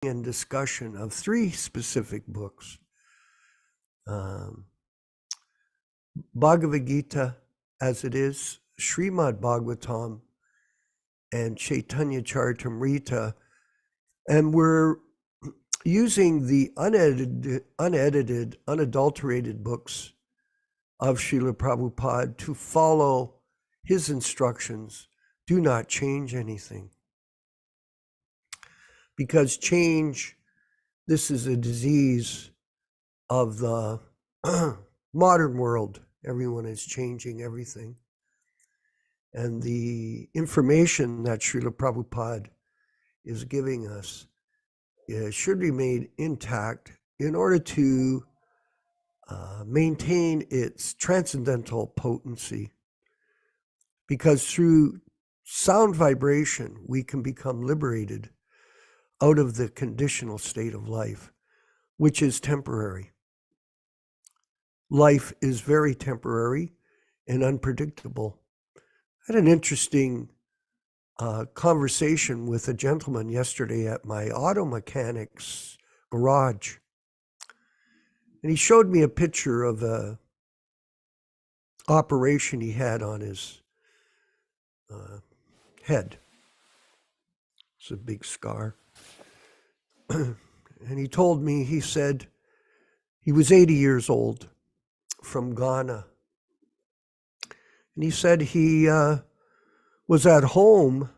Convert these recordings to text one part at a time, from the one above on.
and discussion of three specific books. Bhagavad Gita as it is, Śrīmad-Bhāgavatam, and Chaitanya Charitamrita, and we're using the unedited, unadulterated books of Śrīla Prabhupada to follow his instructions. Do not change anything. Because change, this is a disease of the modern world. Everyone is changing everything. And the information that Śrīla Prabhupada is giving us should be made intact in order to maintain its transcendental potency. Because through sound vibration, we can become liberated out of the conditional state of life, which is temporary. Life is very temporary and unpredictable. I had an interesting conversation with a gentleman yesterday at my auto mechanic's garage. And he showed me a picture of a operation he had on his head. It's a big scar. And he told me, he said, he was 80 years old from Ghana. And he said he was at home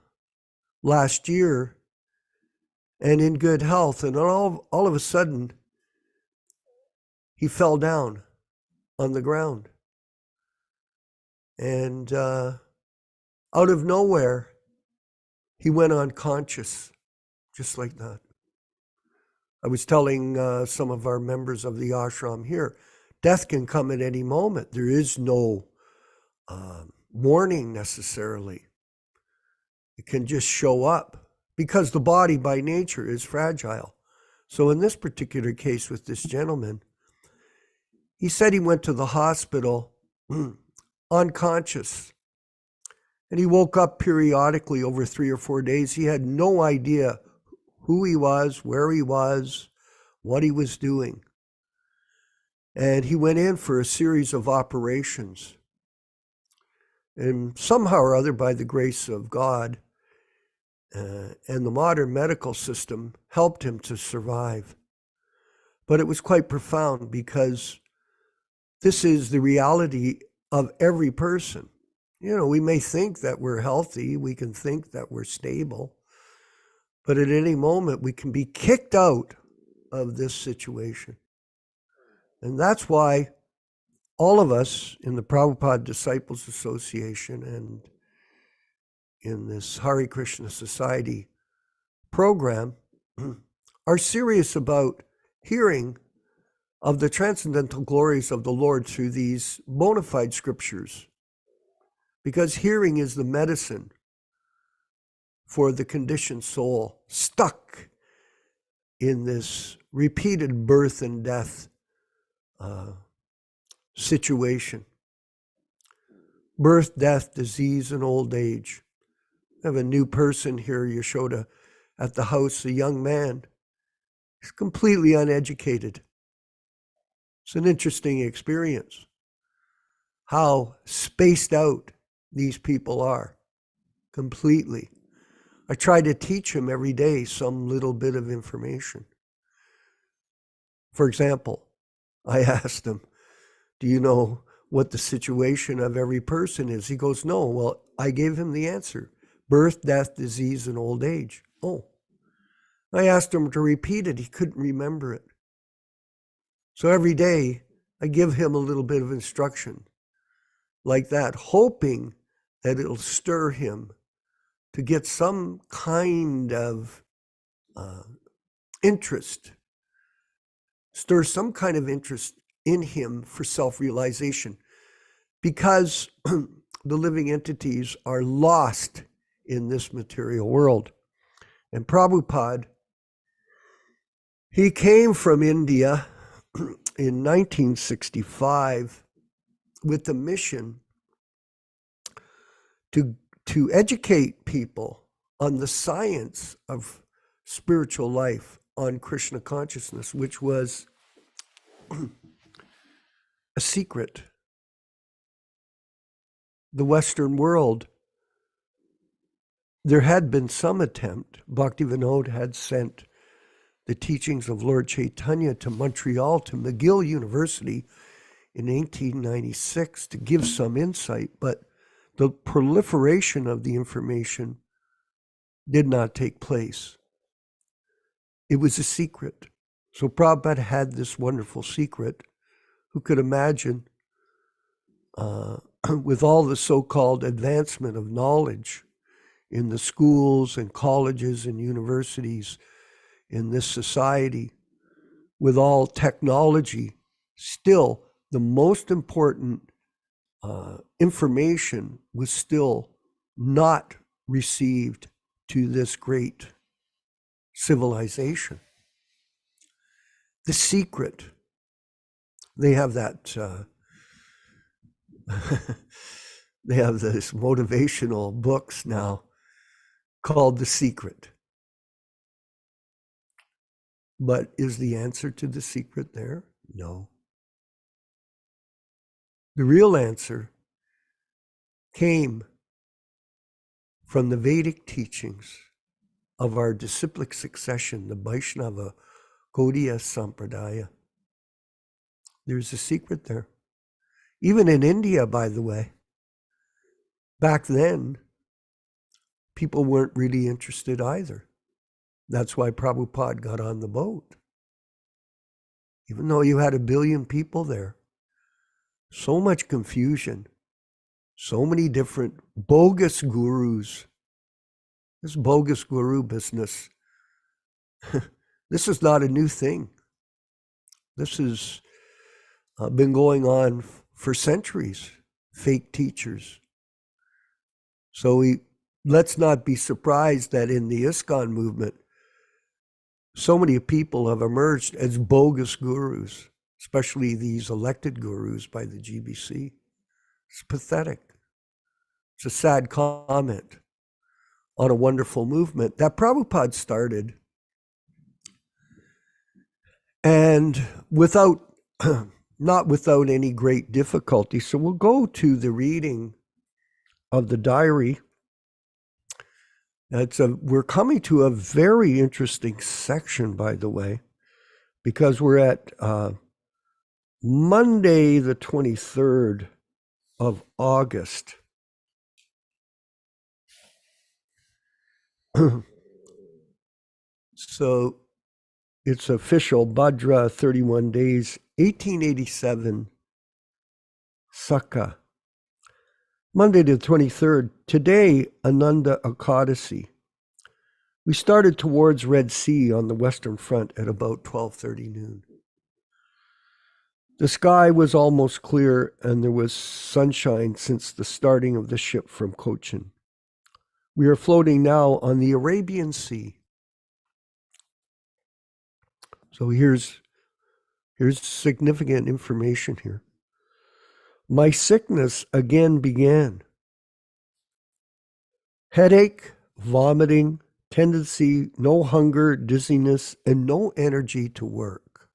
last year and in good health. And all of a sudden, he fell down on the ground. And out of nowhere, he went unconscious, just like that. I was telling some of our members of the ashram here, death can come at any moment. There is no warning necessarily. It can just show up because the body by nature is fragile. So in this particular case with this gentleman, he said he went to the hospital unconscious. And he woke up periodically over 3 or 4 days. He had no idea who he was, where he was, what he was doing. And he went in for a series of operations. And somehow or other, by the grace of God and the modern medical system, helped him to survive. But it was quite profound because this is the reality of every person. You know, we may think that we're healthy, we can think that we're stable, but at any moment we can be kicked out of this situation. And that's why all of us in the Prabhupada Disciples Association and in this Hare Krishna Society program are serious about hearing of the transcendental glories of the Lord through these bona fide scriptures. Because hearing is the medicine for the conditioned soul stuck in this repeated birth and death situation. Birth, death, disease, and old age. I have a new person here, Yaśodā, at the house, a young man. He's completely uneducated. It's an interesting experience. How spaced out these people are, completely. I try to teach him every day some little bit of information. For example, I asked him, do you know what the situation of every person is? He goes, no. Well, I gave him the answer. Birth, death, disease, and old age. Oh. I asked him to repeat it. He couldn't remember it. So every day, I give him a little bit of instruction like that, hoping that it'll stir him to get some kind of interest, stir some kind of interest in him for self-realization, because the living entities are lost in this material world. And Prabhupada, he came from India in 1965 with the mission to educate people on the science of spiritual life, on Krishna consciousness, which was a secret. The Western world, there had been some attempt. Bhaktivedanta had sent the teachings of Lord Chaitanya to Montreal, to McGill University in 1896 to give some insight, but the proliferation of the information did not take place. It was a secret. So Prabhupada had this wonderful secret. Who could imagine, with all the so-called advancement of knowledge in the schools and colleges and universities in this society, with all technology, still the most important information was still not received to this great civilization. The secret, they have that, they have this motivational books now called The Secret. But is the answer to the secret there? No. The real answer came from the Vedic teachings of our disciplic succession, the Vaishnava Gaudiya Sampradaya. There's a secret there. Even in India, by the way, back then, people weren't really interested either. That's why Prabhupada got on the boat. Even though you had 1 billion people there, so much confusion, so many different bogus gurus. This bogus guru business, this is not a new thing. This has been going on for centuries, fake teachers. So let's not be surprised that in the ISKCON movement, so many people have emerged as bogus gurus, especially these elected gurus by the GBC. It's pathetic. It's a sad comment on a wonderful movement that Prabhupada started. And not without any great difficulty. So we'll go to the reading of the diary. We're coming to a very interesting section, by the way, because we're at Monday, the 23rd of August. So it's official, Bhadra 31 days, 1887, Sakha. Monday the 23rd, today, Ananda Ekadasi. We started towards Red Sea on the Western Front at about 12:30 noon. The sky was almost clear and there was sunshine since the starting of the ship from Cochin. We are floating now on the Arabian Sea. So here's significant information here. My sickness again began. Headache, vomiting, tendency, no hunger, dizziness, and no energy to work.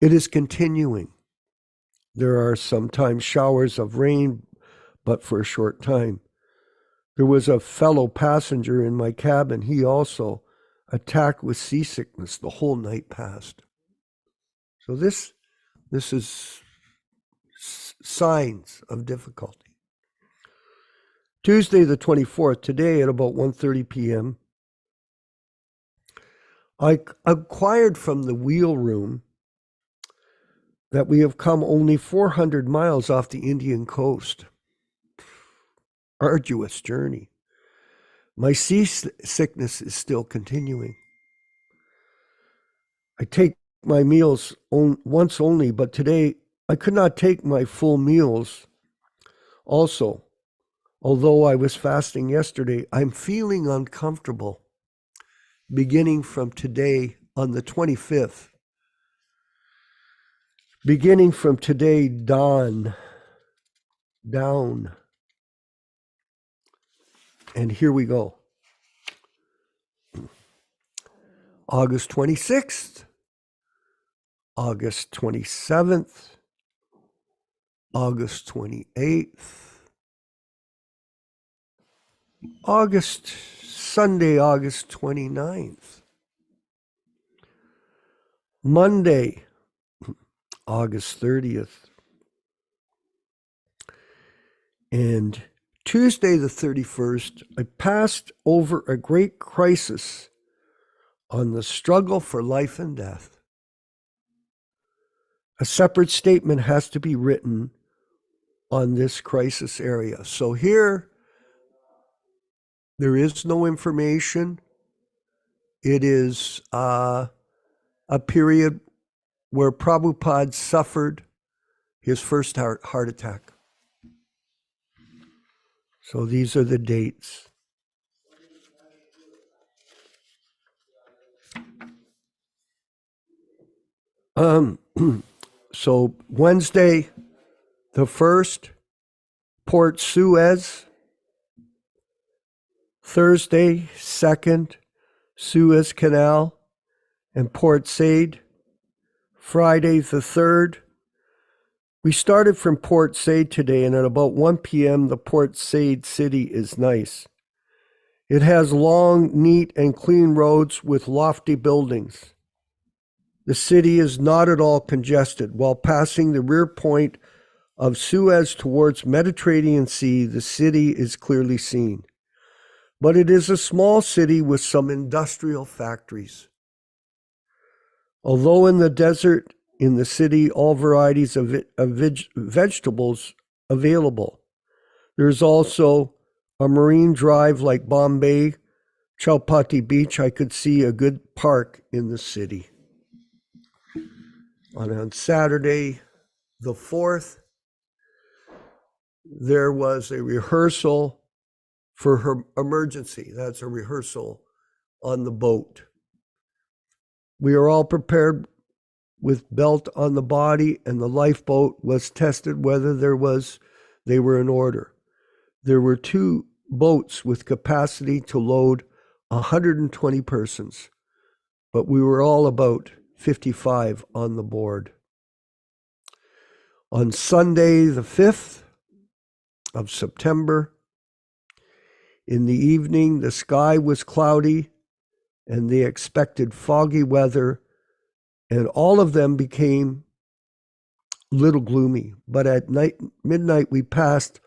It is continuing. There are sometimes showers of rain, but for a short time. There was a fellow passenger in my cabin. He also attacked with seasickness. The whole night passed. So this is signs of difficulty. Tuesday the 24th, today at about 1:30 p.m., I acquired from the wheel room that we have come only 400 miles off the Indian coast. Arduous journey. My seasickness is still continuing. I take my meals once only, but today I could not take my full meals. Also, although I was fasting yesterday, I'm feeling uncomfortable beginning from today on the 25th. Beginning from today, down. And here we go. August 26th, August 27th, August 28th, Sunday, August 29th, Monday, August 30th, and Tuesday the 31st, I passed over a great crisis on the struggle for life and death. A separate statement has to be written on this crisis area. So here, there is no information. It is a period where Prabhupada suffered his first heart attack. So these are the dates. So Wednesday, the 1st, Port Suez. Thursday, 2nd, Suez Canal and Port Said. Friday, the 3rd. We started from Port Said today, and at about 1 p.m., the Port Said city is nice. It has long, neat, and clean roads with lofty buildings. The city is not at all congested. While passing the rear point of Suez towards Mediterranean Sea, the city is clearly seen. But it is a small city with some industrial factories. Although in the desert, in the city, all varieties of vegetables available. There's also a marine drive like Bombay, Chowpatty Beach. I could see a good park in the city. On Saturday, the 4th, there was a rehearsal for her emergency. That's a rehearsal on the boat. We are all prepared with belt on the body, and the lifeboat was tested whether they were in order. There were 2 boats with capacity to load 120 persons, but we were all about 55 on the board. On Sunday, the 5th of September, in the evening, the sky was cloudy and they expected foggy weather, and all of them became a little gloomy. But at midnight, we passed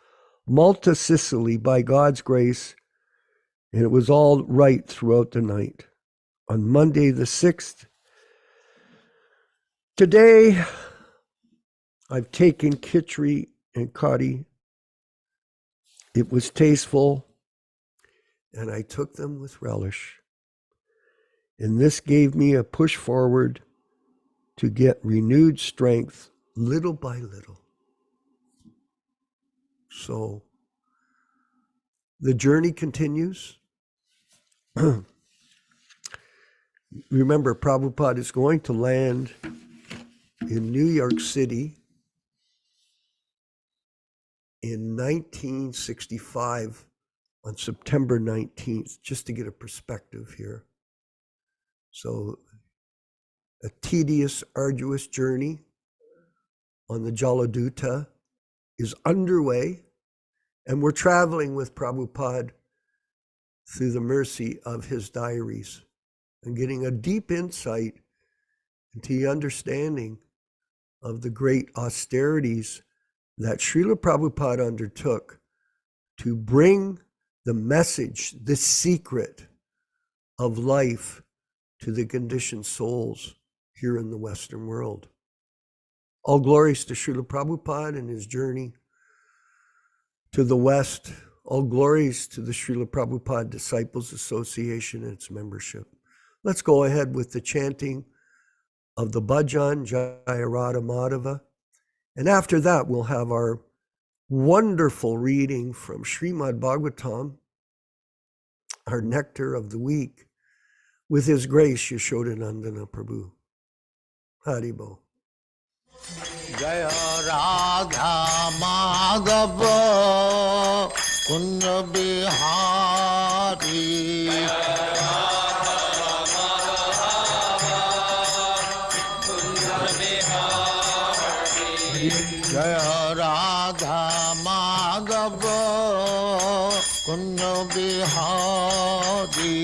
Malta, Sicily, by God's grace, and it was all right throughout the night. On Monday, the 6th, today, I've taken khichdi and kadi. It was tasteful, and I took them with relish. And this gave me a push forward to get renewed strength little by little. So the journey continues. Remember, Prabhupada is going to land in New York City in 1965 on September 19th, just to get a perspective here. So a tedious, arduous journey on the Jaladuta is underway, and we're traveling with Prabhupada through the mercy of his diaries and getting a deep insight into the understanding of the great austerities that Śrīla Prabhupāda undertook to bring the message, the secret of life to the conditioned souls here in the Western world. All glories to Śrīla Prabhupāda and his journey to the West. All glories to the Śrīla Prabhupada Disciples Association and its membership. Let's go ahead with the chanting of the bhajan, Jaya Radha Madhava. And after that, we'll have our wonderful reading from Śrīmad-Bhāgavatam, our nectar of the week, with His Grace Yaśodā-nandana Prabhu. Haribo. Jaya Radha Madhava Kunja Bihari Jaya Radha Madhava Kunja Bihari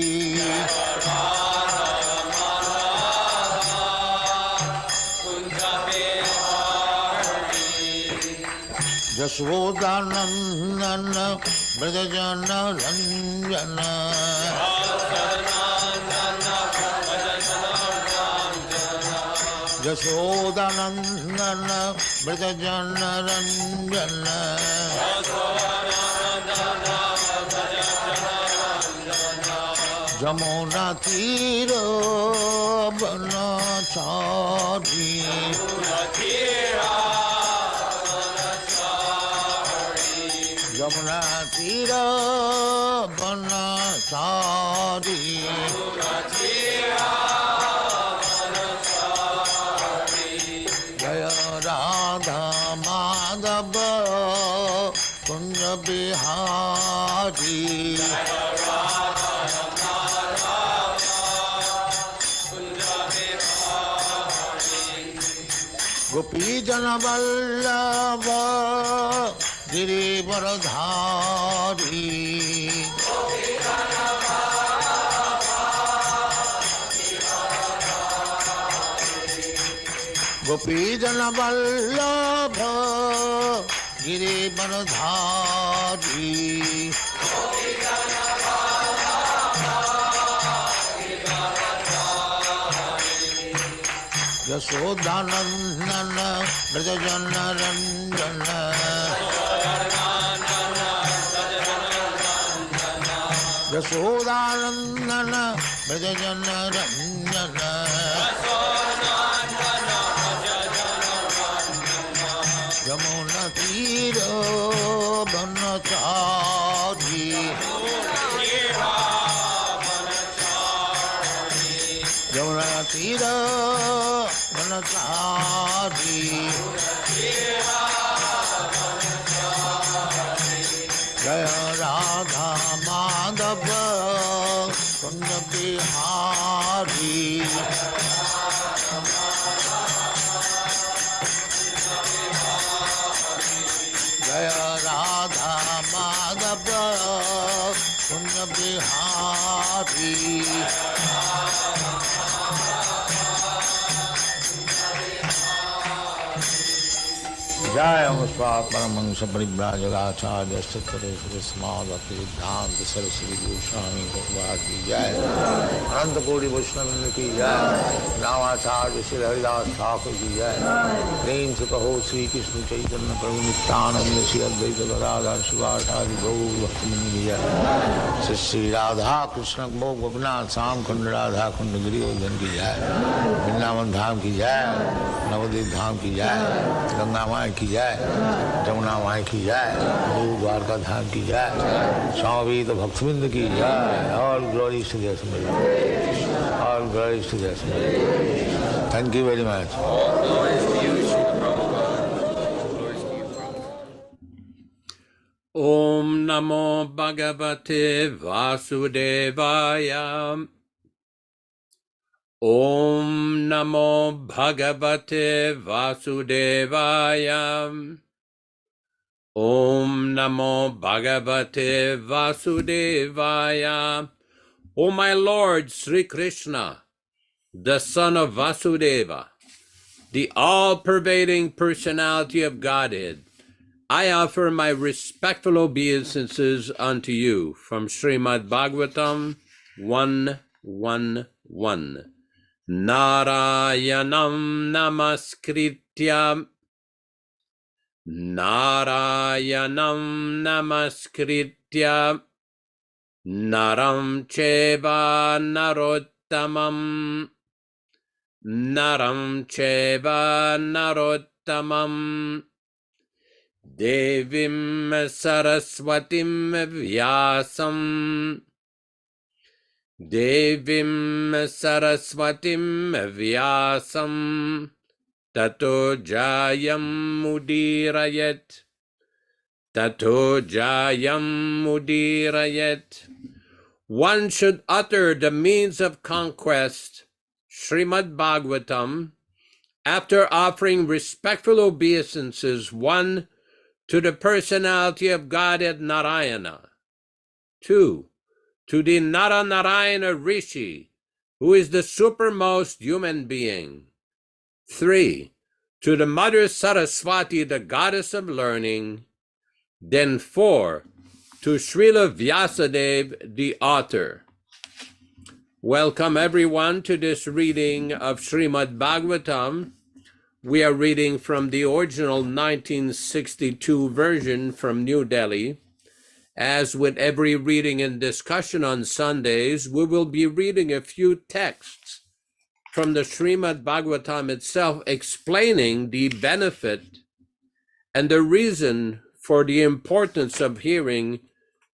Yasoda-nandana Brajajana Ranjana Yasoda-nandana Brajajana Ranjana Jamuna Tira Banachari Jamuna Tira Banachari Jaya Radha Madhava Kunja Bihari Gopi Jana Vallabha Girivaradhari Gopi Jana Vallabha Girivaradhari Yasoda-nandana Brajajana Ranjana Yasoda-nandana Brajajana Ranjana Yamuna Tira Banachari Yamuna Tira Banachari Jaya Radha Madhava Kunja Bihari Jaya Radha Madhava Kunja Bihari Jaya Muspat Paramahansa Parivrajagacharya Sattvaresvara Śrīmad-Bhāgavatam Saraswati Goswami Prabhupada ki Jai Ananta Koti Vaishnava ki Jai Nāmācārya Śrīla Haridas Thakur ki Jai Prem se kaho Sri Krishna Chaitanya Prabhu Nityananda Shri Advaita Gadadhar Śrīvāsari Gaur Bhaktamani ki Jai Shri Radha Krishna Bhog Gopinath Sam Khanda Radha Khanda Giridhar ki Jai Vrindavan Dham ki Jai Navadvip Dham ki Jai Ganga Mai ki Jai Jamuna Mai ki Jai Guru Dwarka Dham ki Jai Swami Bhaktivedanta ki Jai All glories to the Assembly All glories to the Assembly Thank you very much. All glories to you, Śrīla Prabhupāda. Glories to you, Prabhupada. Om Namo Bhagavate Vasudevaya. Om Namo Bhagavate Vasudevaya. Om Namo Bhagavate Vasudevaya. O my Lord Sri Krishna, the son of Vasudeva, the all-pervading personality of Godhead, I offer my respectful obeisances unto you from Śrīmad-Bhāgavatam 1:1:1. Narayanam namaskritya Naram cheva narottamam Devim Saraswatim Vyasam Tato Jayam Mudirayet. One should utter the means of conquest, Śrīmad-Bhāgavatam, After offering respectful obeisances, 1, to the personality of Godhead Narayana, 2, to the Naranarayana Rishi, who is the supermost human being, 3, to the Mother Saraswati, the goddess of learning, then 4, to Śrīla Vyasadeva, the author. Welcome everyone to this reading of Śrīmad-Bhāgavatam. We are reading from the original 1962 version from New Delhi. As with every reading and discussion on Sundays, we will be reading a few texts from the Śrīmad-Bhāgavatam itself, explaining the benefit and the reason for the importance of hearing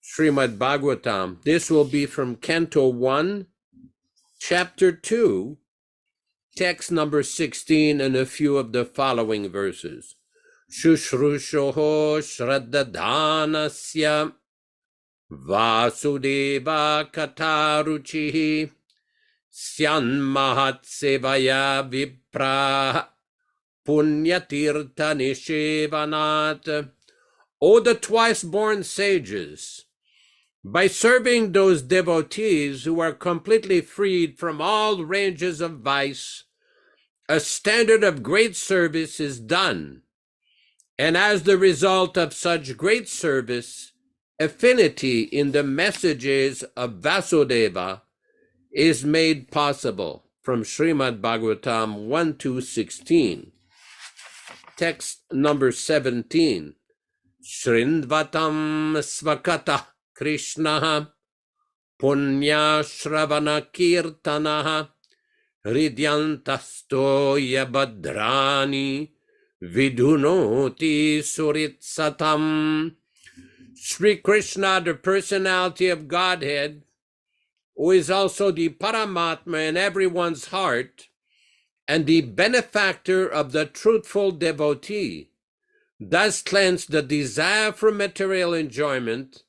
Śrīmad-Bhāgavatam. This will be from Canto 1, Chapter 2, text number 16, and a few of the following verses. Shushrushoho Shraddhadanasya Vasudeva Kataruchihi Syanmahat Sevaya Vipra Punyatirtha Nishevanat. O the twice-born sages, by serving those devotees who are completely freed from all ranges of vice, a standard of great service is done. And as the result of such great service, affinity in the messages of Vasudeva is made possible. From Śrīmad-Bhāgavatam 1-16. Text number 17. Shrindvatam svakata Krishna punya shravana kirtana ridyantastoya badrani vidunoti suritsatam. Sri Krishna, the personality of Godhead, who is also the Paramatma in everyone's heart and the benefactor of the truthful devotee, thus cleanse the desire for material enjoyment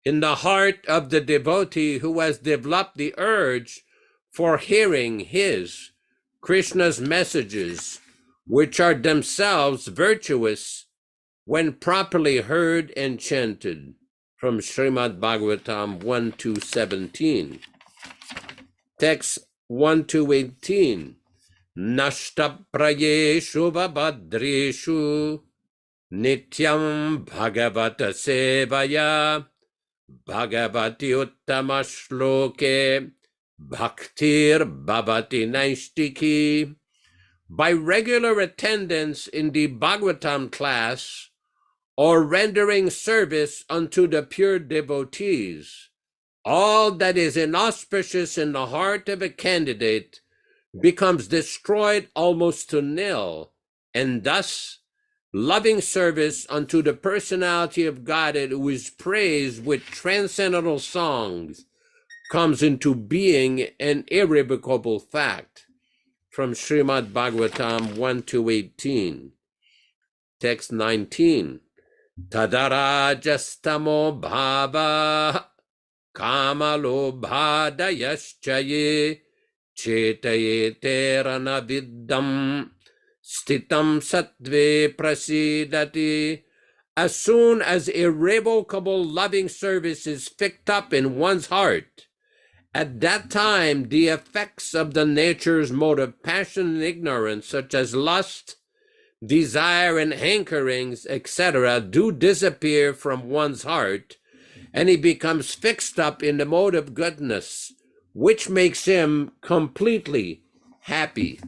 in the heart of the devotee who has developed the urge for hearing his, Krishna's messages, which are themselves virtuous when properly heard and chanted. From Śrīmad-Bhāgavatam 1-17. Text 1-18. Nashta prayeshu vabhadreshu nityam bhagavata sevaya bhagavati uttama shloke bhaktir bhavati naishtiki. By regular attendance in the Bhagavatam class, or rendering service unto the pure devotees, all that is inauspicious in the heart of a candidate becomes destroyed almost to nil, and thus loving service unto the personality of Godhead, who is praised with transcendental songs, comes into being an irrevocable fact. From Śrīmad-Bhāgavatam 1-18. Text 19. Tadarajastamo bhava kamalo bhadayaschaye chetaye terana viddam stitam sattve prasidati. As soon as irrevocable loving service is fixed up in one's heart, at that time the effects of the nature's mode of passion and ignorance, such as lust, desire and hankerings, etc., do disappear from one's heart, and he becomes fixed up in the mode of goodness, which makes him completely happy.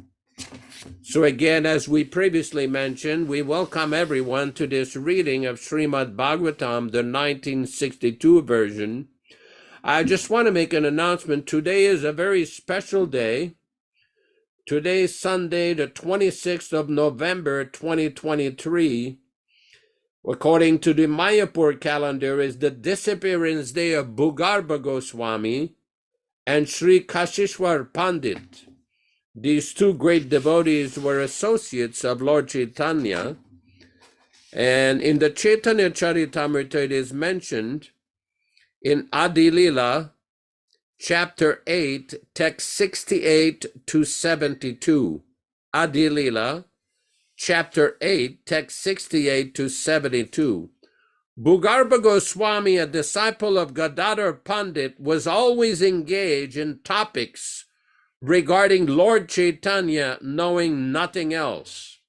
So again, as we previously mentioned, we welcome everyone to this reading of Śrīmad-Bhāgavatam, the 1962 version. I just want to make an announcement. Today is a very special day. Today, Sunday, the 26th of November, 2023, according to the Mayapur calendar, is the disappearance day of Bhugarbha Goswami and Sri Kashishwar Pandit. These two great devotees were associates of Lord Chaitanya. And in the Chaitanya Charitamrita, it is mentioned in Adi Lila, Chapter 8, text 68-72. Adilila, chapter 8, text 68 to 72. Bhugarbha Goswami, a disciple of Gadadhar Pandit, was always engaged in topics regarding Lord Chaitanya, knowing nothing else.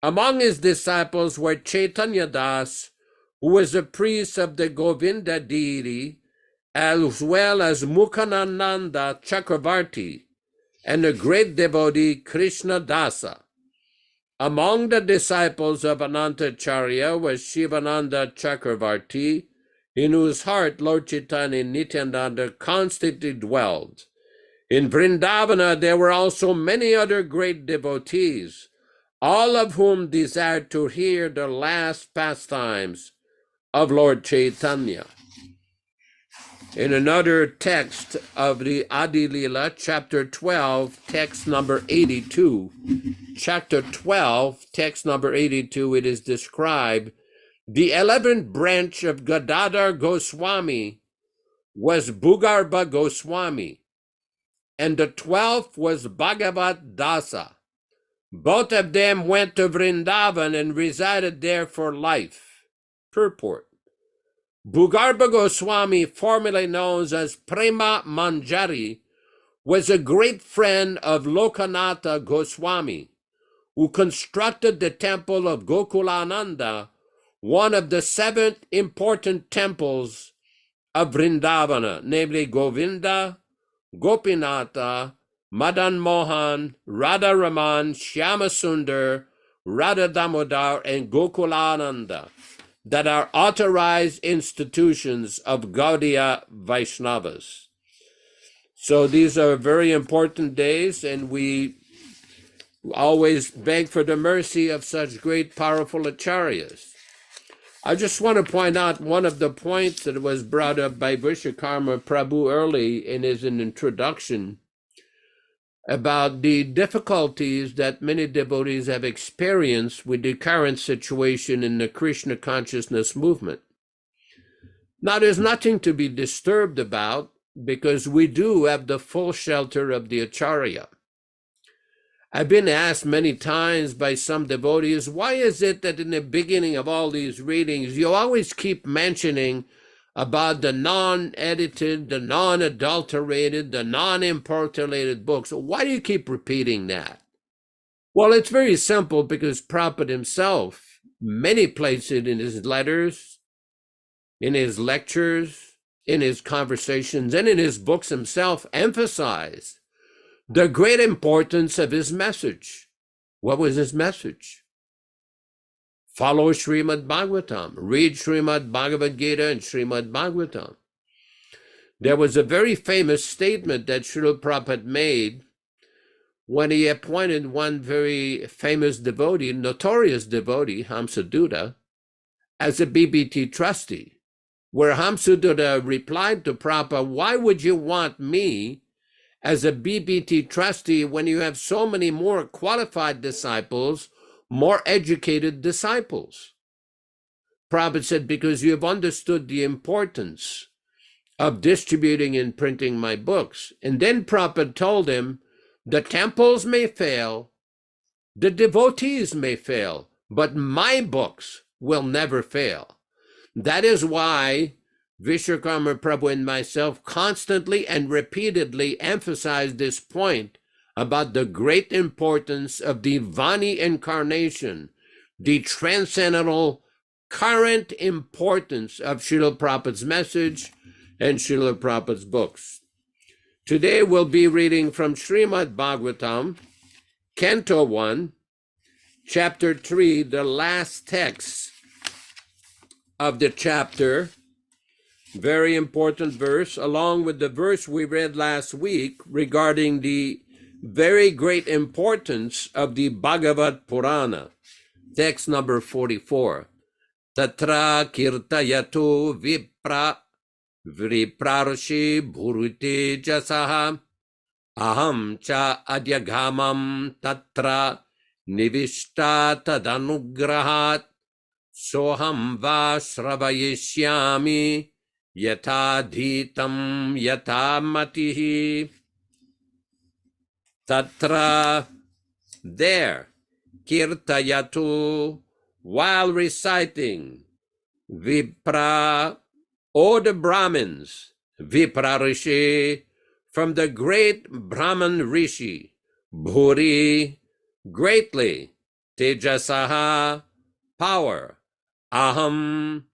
Among his disciples were Chaitanya Das, who was a priest of the Govinda deity, as well as Mukhananda Chakravarti, and a great devotee, Krishna Dasa. Among the disciples of Anantacharya was Shivananda Chakravarti, in whose heart Lord Chaitanya Nityananda constantly dwelled. In Vrindavana, there were also many other great devotees, all of whom desired to hear the last pastimes of Lord Chaitanya. In another text of the Adi Lila, chapter 12, text number 82, chapter 12, text number 82, it is described, the 11th branch of Gadadhar Goswami was Bhugarbha Goswami, and the 12th was Bhagavat Dasa. Both of them went to Vrindavan and resided there for life. Purport. Bhugarbha Goswami, formerly known as Prema Manjari, was a great friend of Lokanatha Goswami, who constructed the temple of Gokulananda, one of the 7 important temples of Vrindavana, namely Govinda, Gopinatha, Madan Mohan, Radha Raman, Shyama Sundar, Radha Damodar, and Gokulananda, that are authorized institutions of Gaudiya Vaishnavas. So these are very important days, and we always beg for the mercy of such great, powerful acharyas. I just want to point out one of the points that was brought up by Vishwakarma Prabhu early in his introduction about the difficulties that many devotees have experienced with the current situation in the Krishna Consciousness movement. Now, there's nothing to be disturbed about, because we do have the full shelter of the Acharya. I've been asked many times by some devotees, why is it that in the beginning of all these readings, you always keep mentioning about the non-edited, the non-adulterated, the non-importulated books? Why do you keep repeating that? Well, it's very simple, because Prabhupada himself, many places in his letters, in his lectures, in his conversations, and in his books himself, emphasized the great importance of his message. What was his message? Follow Śrīmad-Bhāgavatam. Read Śrīmad-Bhagavad Gita and Śrīmad-Bhāgavatam. There was a very famous statement that Śrīla Prabhupāda made when he appointed one very famous devotee, notorious devotee, Hamsadutta, as a BBT trustee, where Hamsadutta replied to Prabhupada, why would you want me as a BBT trustee when you have so many more qualified disciples, more educated disciples? Prabhupada said, because you have understood the importance of distributing and printing my books. And then Prabhupada told him, the temples may fail, the devotees may fail, but my books will never fail. That is why Vishwakarma Prabhu and myself constantly and repeatedly emphasize this point about the great importance of the Vani incarnation, the transcendental current importance of Śrīla Prabhupāda's message and Śrīla Prabhupāda's books. Today we'll be reading from Śrīmad-Bhāgavatam, Canto 1, Chapter 3, the last text of the chapter. Very important verse, along with the verse we read last week regarding the very great importance of the Bhagavat Purana. Text number 44. Tatra kirtayato viprarshi bhurute jasaha aham cha adyagamam tatra nivishta tadanugrahat soham va shravayishyami yata dhitam yata matihi. Tatra there, kirtayatu, while reciting, Vipra, or the Brahmins, Vipra Rishi, from the great Brahman Rishi, Bhuri, greatly, Tejasaha, power, Aham,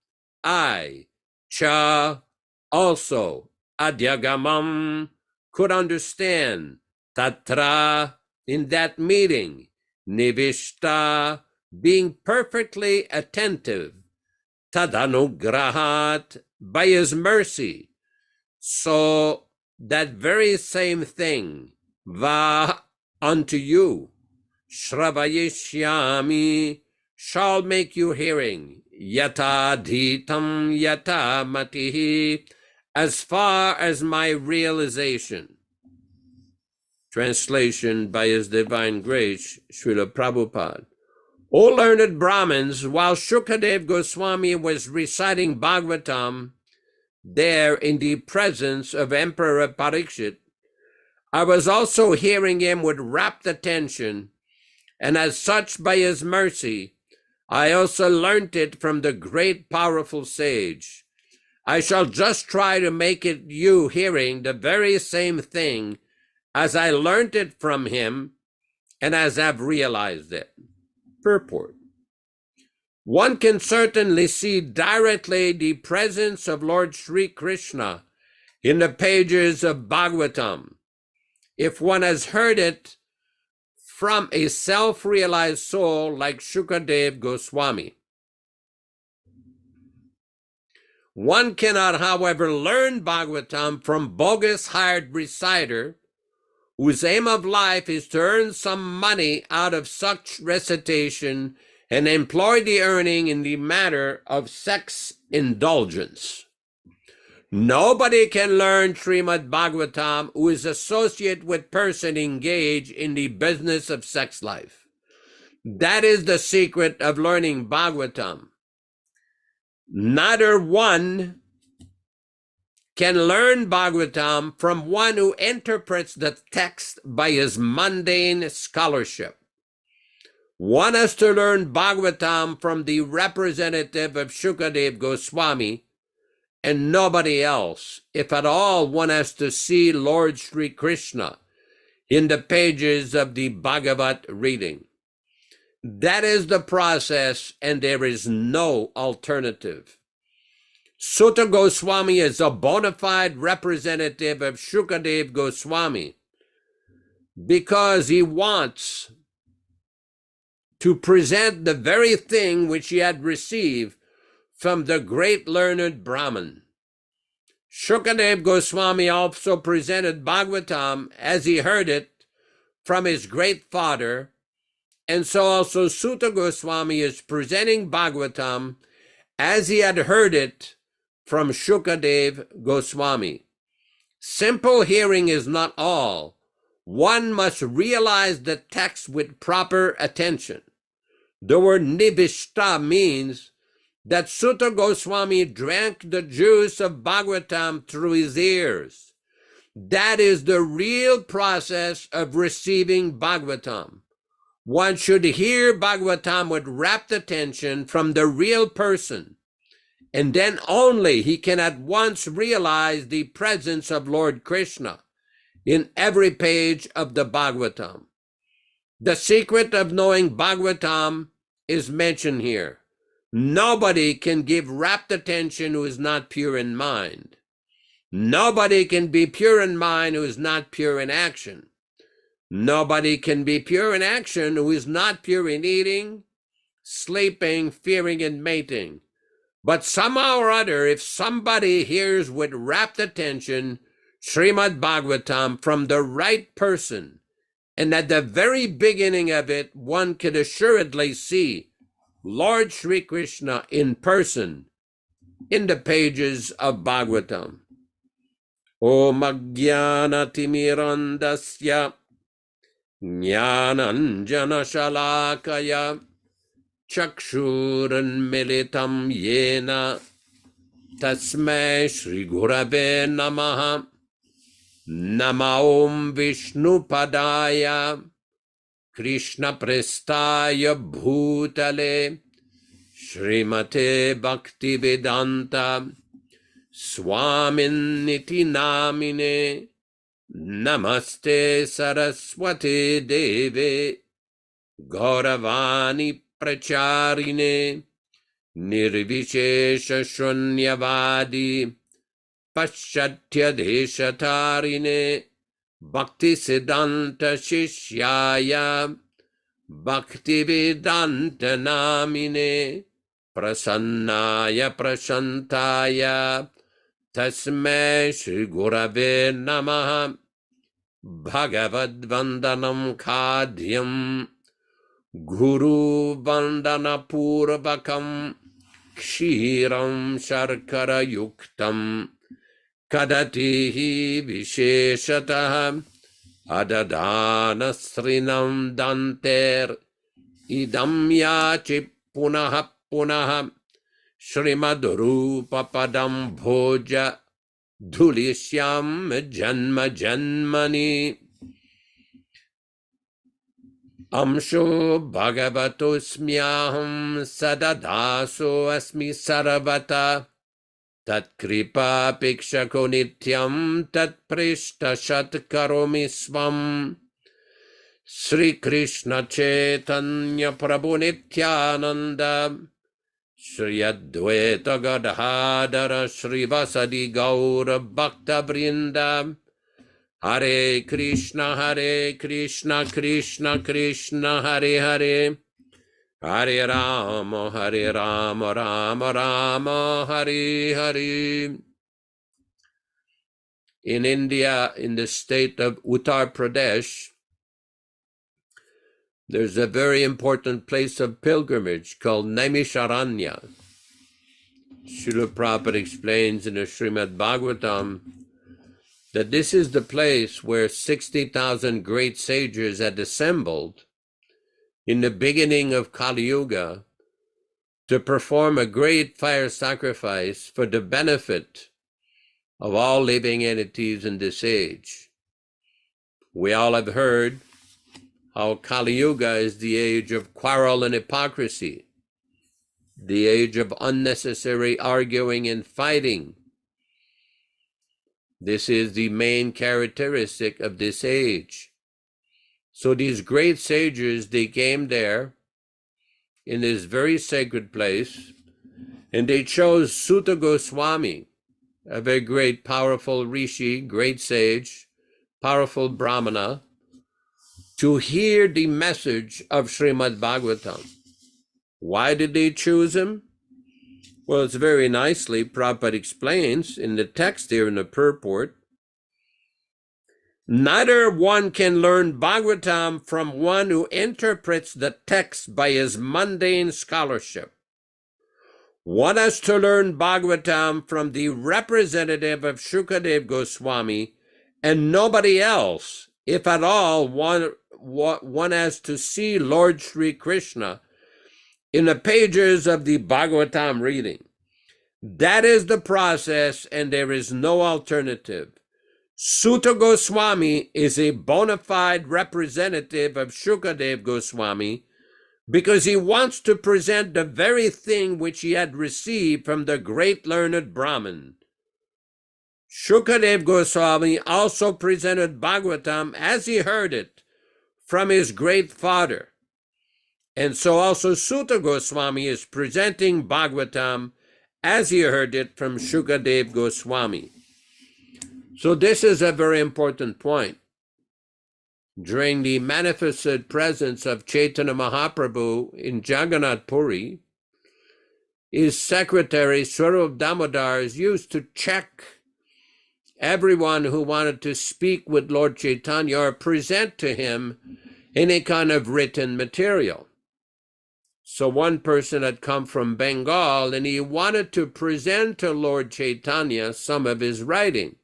I, Cha, also, Adyagamam, could understand, Tatra, in that meeting, Nivishta, being perfectly attentive, Tadanugrahat, by his mercy. So that very same thing, Va, unto you, Shravayishyami, shall make you hearing, Yata dhitam yata matihi, as far as my realization. Translation by His Divine Grace, Śrīla Prabhupāda. O learned Brahmins, while Shukadev Goswami was reciting Bhagavatam there in the presence of Emperor Parikshit, I was also hearing him with rapt attention, and as such, by his mercy, I also learnt it from the great powerful sage. I shall just try to make it you hearing the very same thing as I learnt it from him and as I've realized it. Purport. One can certainly see directly the presence of Lord Sri Krishna in the pages of Bhagavatam if one has heard it from a self-realized soul like Shukadev Goswami. One cannot, however, learn Bhagavatam from bogus hired reciter whose aim of life is to earn some money out of such recitation and employ the earning in the matter of sex indulgence. Nobody can learn Śrīmad-Bhāgavatam who is associated with person engaged in the business of sex life. That is the secret of learning Bhagavatam. Neither one can learn Bhagavatam from one who interprets the text by his mundane scholarship. One has to learn Bhagavatam from the representative of Shukadev Goswami and nobody else. If at all, one has to see Lord Sri Krishna in the pages of the Bhagavat reading. That is the process, and there is no alternative. Sutta Goswami is a bona fide representative of Shukadev Goswami because he wants to present the very thing which he had received from the great learned Brahman. Shukadev Goswami also presented Bhagavatam as he heard it from his great father, and so also Sutta Goswami is presenting Bhagavatam as he had heard it from Shukadev Goswami. Simple hearing is not all. One must realize the text with proper attention. The word nivishta means that Sutta Goswami drank the juice of Bhagavatam through his ears. That is the real process of receiving Bhagavatam. One should hear Bhagavatam with rapt attention from the real person, and then only he can at once realize the presence of Lord Krishna in every page of the Bhagavatam. The secret of knowing Bhagavatam is mentioned here. Nobody can give rapt attention who is not pure in mind. Nobody can be pure in mind who is not pure in action. Nobody can be pure in action who is not pure in eating, sleeping, fearing, and mating. But somehow or other, if somebody hears with rapt attention Śrīmad-Bhāgavatam from the right person, and at the very beginning of it, one could assuredly see Lord Sri Krishna in person in the pages of Bhagavatam. Om Ajnana Timirandasya Jnananjana Shalakaya Chakshuran Militam Yena Tasmai Shri Gurave Namaha Nama Om Vishnu Padaya Krishna Prestaya Bhutale Srimate Bhaktivedanta Swaminiti Namine Namaste Saraswati Deve Gauravani Pracharine Nirvishesha Shunyavadi Paschatya Deshatarine Bhakti Siddhanta Shishyaya Bhaktivedanta Namine Prasannaya Prashantaya Tasmai Shri Gurave Namaha Bhagavad Vandanam Khadyam Guru Vandana Purvakam Kshiram Sharkara Yuktam Kadatihi Visheshataha Adadana Srinam Danter Idam Yachi Punaha Punaha Śrīmad Rupa Padam Bhoja Dhulishyam Janma Janmani Amsho Bhagavatosmyaham Sadadaso Asmi Sarvata Tat Kripa Pikshako Nityam Tat Prishta Shat Karomi Svam Sri Krishna Chaitanya Prabhu Nityananda Shri Advaita Gadadhara Srivasadi Gaura Bhakta Vrinda Hare Krishna Krishna Krishna Hare Hare Hare Rama Rama Rama Hare Hare. In India, in the state of Uttar Pradesh, there's a very important place of pilgrimage called Naimisharanya. Śrīla Prabhupāda explains in the Śrīmad-Bhāgavatam that this is the place where 60,000 great sages had assembled in the beginning of Kali Yuga to perform a great fire sacrifice for the benefit of all living entities in this age. We all have heard how Kali Yuga is the age of quarrel and hypocrisy, the age of unnecessary arguing and fighting. This is the main characteristic of this age. So these great sages, they came there in this very sacred place, and they chose Sutta Goswami, a very great, powerful rishi, great sage, powerful brahmana, to hear the message of Śrīmad-Bhāgavatam. Why did they choose him? Well, it's very nicely, Prabhupada explains in the text here in the purport. Neither one can learn Bhagavatam from one who interprets the text by his mundane scholarship. One has to learn Bhagavatam from the representative of Shukadeva Goswami and nobody else. If at all, one has to see Lord Sri Krishna in the pages of the Bhagavatam reading. That is the process, and there is no alternative. Sutta Goswami is a bona fide representative of Shukadeva Goswami because he wants to present the very thing which he had received from the great learned Brahmin. Shukadeva Goswami also presented Bhagavatam as he heard it from his great father. And so also Sutta Goswami is presenting Bhagavatam as he heard it from Shukadeva Goswami. So this is a very important point. During the manifested presence of Chaitanya Mahaprabhu in Jagannath Puri, his secretary Swarup Damodar used to check everyone who wanted to speak with Lord Chaitanya or present to him any kind of written material. So one person had come from Bengal and he wanted to present to Lord Chaitanya some of his writing.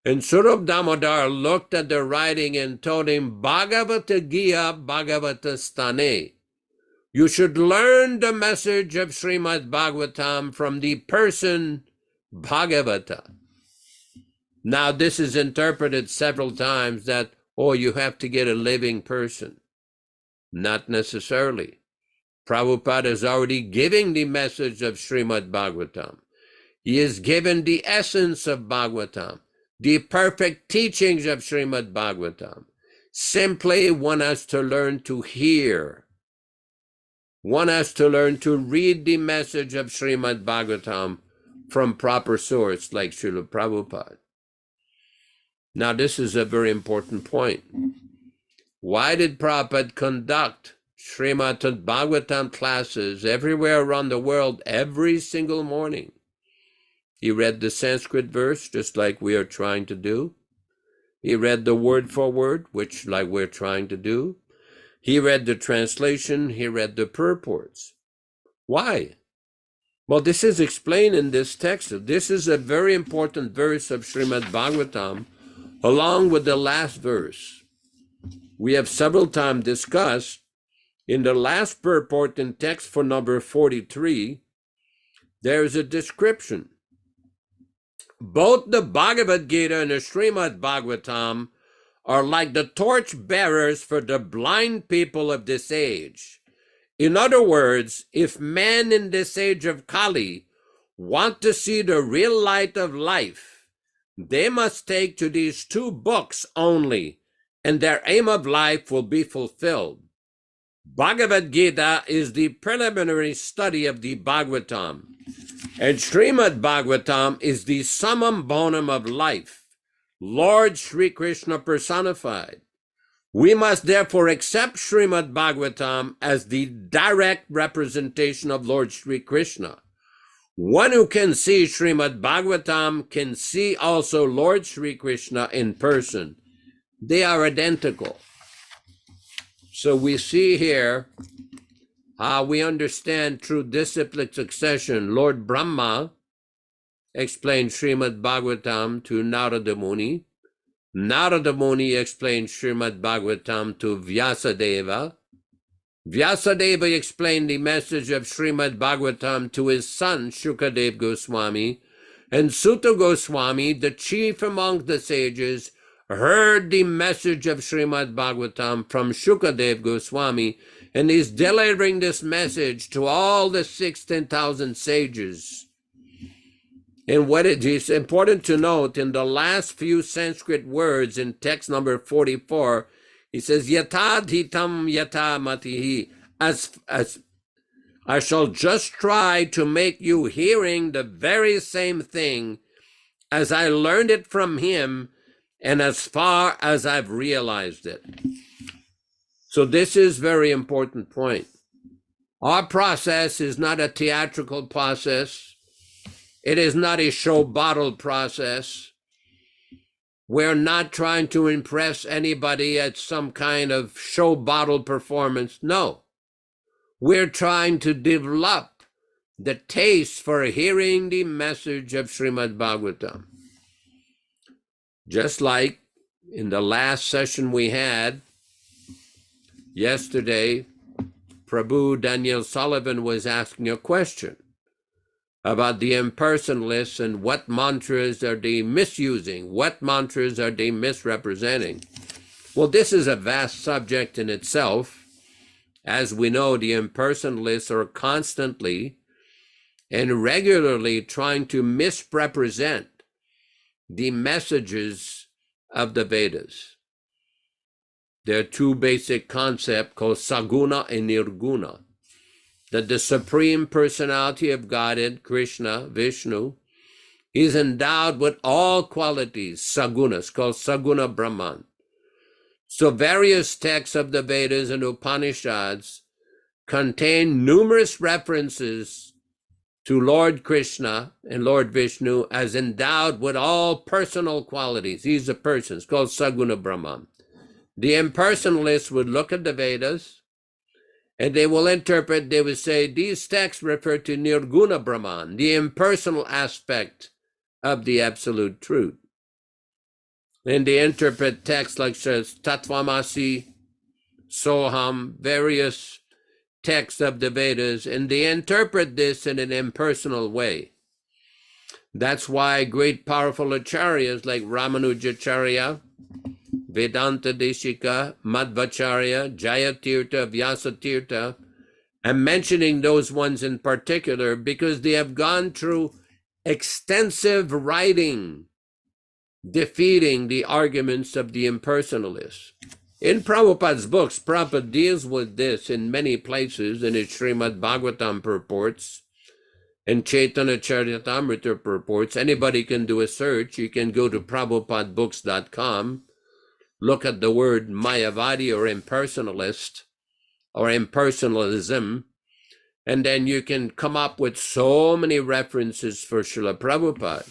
And Swarup Damodar looked at the writing and told him, Bhagavata Gya Bhagavata Stane. You should learn the message of Śrīmad-Bhāgavatam from the person Bhagavata. Now this is interpreted several times that, or you have to get a living person. Not necessarily. Prabhupada is already giving the message of Śrīmad-Bhāgavatam. He is given the essence of Bhagavatam, the perfect teachings of Śrīmad-Bhāgavatam. Simply one has to learn to hear. One has to learn to read the message of Śrīmad-Bhāgavatam from proper source like Śrīla Prabhupāda. Now this is a very important point. Why did Prabhupada conduct Śrīmad-Bhāgavatam classes everywhere around the world every single morning? He read the Sanskrit verse, just like we are trying to do. He read the word for word, which like we're trying to do. He read the translation, he read the purports. Why? Well, this is explained in this text. This is a very important verse of Śrīmad-Bhāgavatam, along with the last verse. We have several times discussed in the last purport in text for number 43, there is a description. Both the Bhagavad Gita and the Śrīmad-Bhāgavatam are like the torch bearers for the blind people of this age. In other words, if men in this age of Kali want to see the real light of life, they must take to these two books only, and their aim of life will be fulfilled. Bhagavad Gita is the preliminary study of the Bhagavatam, and Śrīmad-Bhāgavatam is the summum bonum of life, Lord Sri Krishna personified. We must therefore accept Śrīmad-Bhāgavatam as the direct representation of Lord Sri Krishna. One who can see Śrīmad-Bhāgavatam can see also Lord Sri Krishna in person. They are identical. So we see here how we understand through disciplic succession. Lord Brahma explained Śrīmad-Bhāgavatam to Narada Muni. Narada Muni explained Śrīmad-Bhāgavatam to Vyasadeva. Vyasadeva explained the message of Śrīmad-Bhāgavatam to his son Shukadeva Goswami, and Sutta Goswami, the chief among the sages, heard the message of Śrīmad-Bhāgavatam from Shukadeva Goswami, and is delivering this message to all the 16,000 sages. And what it is important to note, in the last few Sanskrit words in text number 44, he says, Yatadhitam yata matihi, as I shall just try to make you hearing the very same thing as I learned it from him and as far as I've realized it. So this is very important point. Our process is not a theatrical process. It is not a show bottle process. We're not trying to impress anybody at some kind of show bottle performance. No. We're trying to develop the taste for hearing the message of Śrīmad-Bhāgavatam. Just like in the last session we had yesterday, Prabhu Daniel Sullivan was asking a question about the impersonalists and what mantras are they misusing, what mantras are they misrepresenting. Well, this is a vast subject in itself. As we know, the impersonalists are constantly and regularly trying to misrepresent the messages of the Vedas. There are two basic concepts called Saguna and Nirguna. That the Supreme Personality of Godhead, Krishna, Vishnu, is endowed with all qualities, sagunas, called Saguna Brahman. So various texts of the Vedas and Upanishads contain numerous references to Lord Krishna and Lord Vishnu as endowed with all personal qualities. These are persons, called Saguna Brahman. The impersonalists would look at the Vedas, and they will interpret, they will say, these texts refer to Nirguna Brahman, the impersonal aspect of the absolute truth. And they interpret texts like says Tattvamasi, Soham, various texts of the Vedas, and they interpret this in an impersonal way. That's why great powerful acharyas like Ramanujacharya, Vedanta Deshika, Madhvacharya, Jayatirtha, Vyasatirtha. I'm mentioning those ones in particular because they have gone through extensive writing defeating the arguments of the impersonalists. In Prabhupada's books, Prabhupada deals with this in many places in his Śrīmad-Bhāgavatam purports and Chaitanya Charitamrita purports. Anybody can do a search. You can go to prabhupadbooks.com, look at the word Mayavadi or impersonalist or impersonalism, and then you can come up with so many references for Śrīla Prabhupada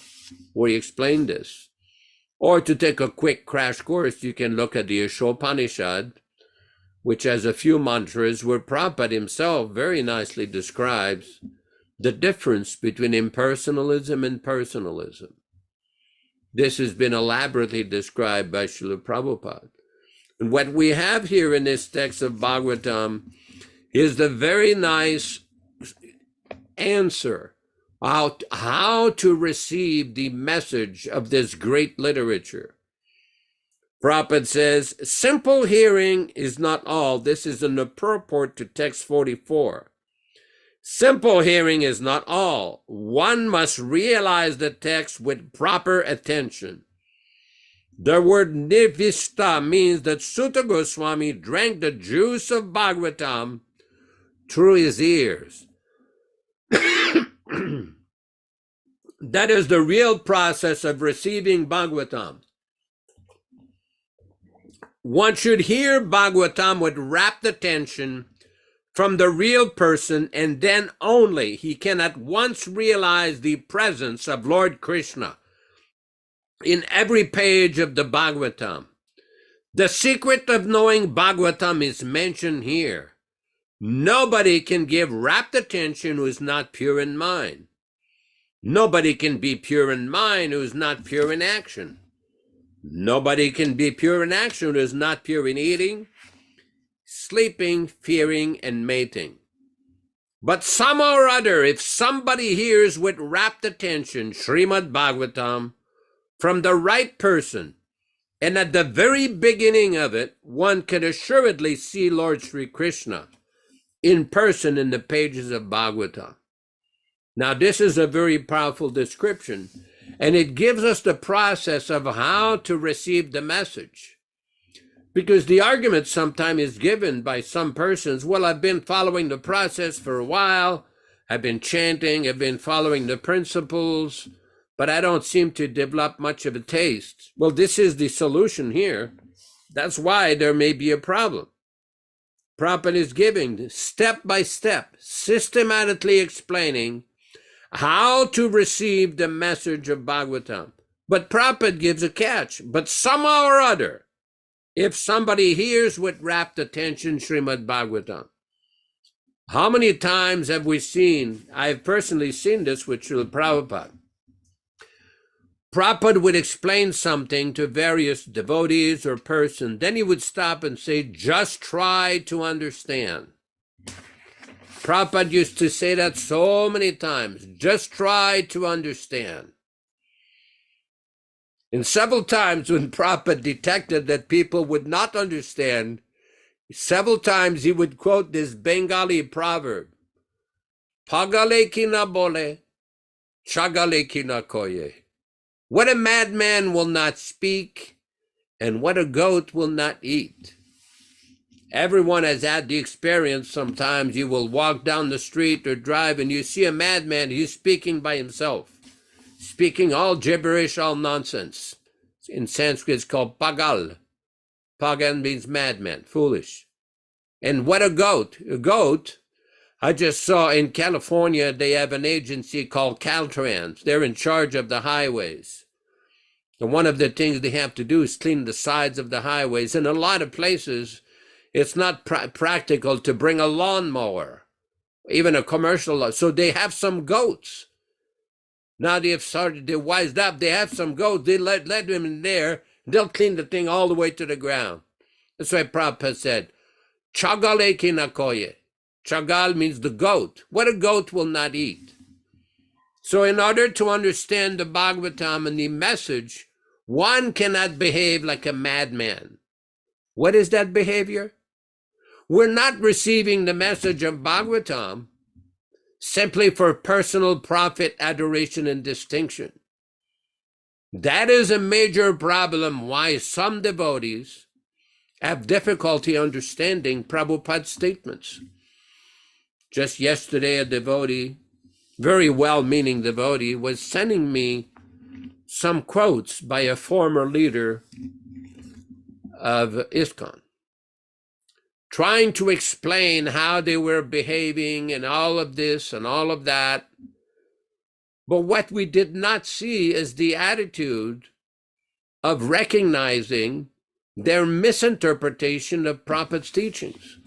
where he explained this. Or to take a quick crash course, you can look at the Ishopanishad, which has a few mantras where Prabhupada himself very nicely describes the difference between impersonalism and personalism. This has been elaborately described by Śrīla Prabhupada. And what we have here in this text of Bhagavatam is the very nice answer how to receive the message of this great literature. Prabhupada says, simple hearing is not all. This is in the purport to text 44. Simple hearing is not all. One must realize the text with proper attention. The word nivista means that Sutta Goswami drank the juice of Bhagavatam through his ears. That is the real process of receiving Bhagavatam. One should hear Bhagavatam with rapt attention from the real person, and then only he can at once realize the presence of Lord Krishna in every page of the Bhagavatam. The secret of knowing Bhagavatam is mentioned here. Nobody can give rapt attention who is not pure in mind. Nobody can be pure in mind who is not pure in action. Nobody can be pure in action who is not pure in eating, sleeping, fearing, and mating. But somehow or other, if somebody hears with rapt attention Śrīmad-Bhāgavatam from the right person, and at the very beginning of it, one can assuredly see Lord Sri Krishna in person in the pages of Bhagavatam. Now, this is a very powerful description, and it gives us the process of how to receive the message. Because the argument sometimes is given by some persons, well, I've been following the process for a while, I've been chanting, I've been following the principles, but I don't seem to develop much of a taste. Well, this is the solution here. That's why there may be a problem. Prabhupada is giving step by step, systematically explaining how to receive the message of Bhagavatam. But Prabhupada gives a catch. But somehow or other, if somebody hears with rapt attention Śrīmad-Bhāgavatam, how many times have we seen, I've personally seen this with Śrīla Prabhupada. Prabhupada would explain something to various devotees or persons, then he would stop and say, just try to understand. Prabhupada used to say that so many times, just try to understand. And several times when Prabhupada detected that people would not understand, several times he would quote this Bengali proverb, Pagale ki na bole, chagale ki na koye. What a madman will not speak, and what a goat will not eat. Everyone has had the experience. Sometimes you will walk down the street or drive and you see a madman, he's speaking by himself, speaking all gibberish, all nonsense. In Sanskrit it's called pagal. Pagal means madman, foolish. And what a goat. A goat, I just saw in California, they have an agency called Caltrans. They're in charge of the highways. And one of the things they have to do is clean the sides of the highways. In a lot of places, it's not practical to bring a lawnmower, even a commercial lawn. So they have some goats. Now they've started, they're wised up. They have some goats. They let them in there. They'll clean the thing all the way to the ground. That's why Prabhupada said, Chagale kinakoye. Chagal means the goat. What a goat will not eat. So in order to understand the Bhagavatam and the message, One cannot behave like a madman. What is that behavior? We're not receiving the message of Bhagavatam simply for personal profit, adoration, and distinction. That is a major problem why some devotees have difficulty understanding Prabhupada's statements. Just yesterday, a devotee, very well-meaning devotee, was sending me some quotes by a former leader of ISKCON, trying to explain how they were behaving and all of this and all of that. But what we did not see is the attitude of recognizing their misinterpretation of Prabhupada's teachings.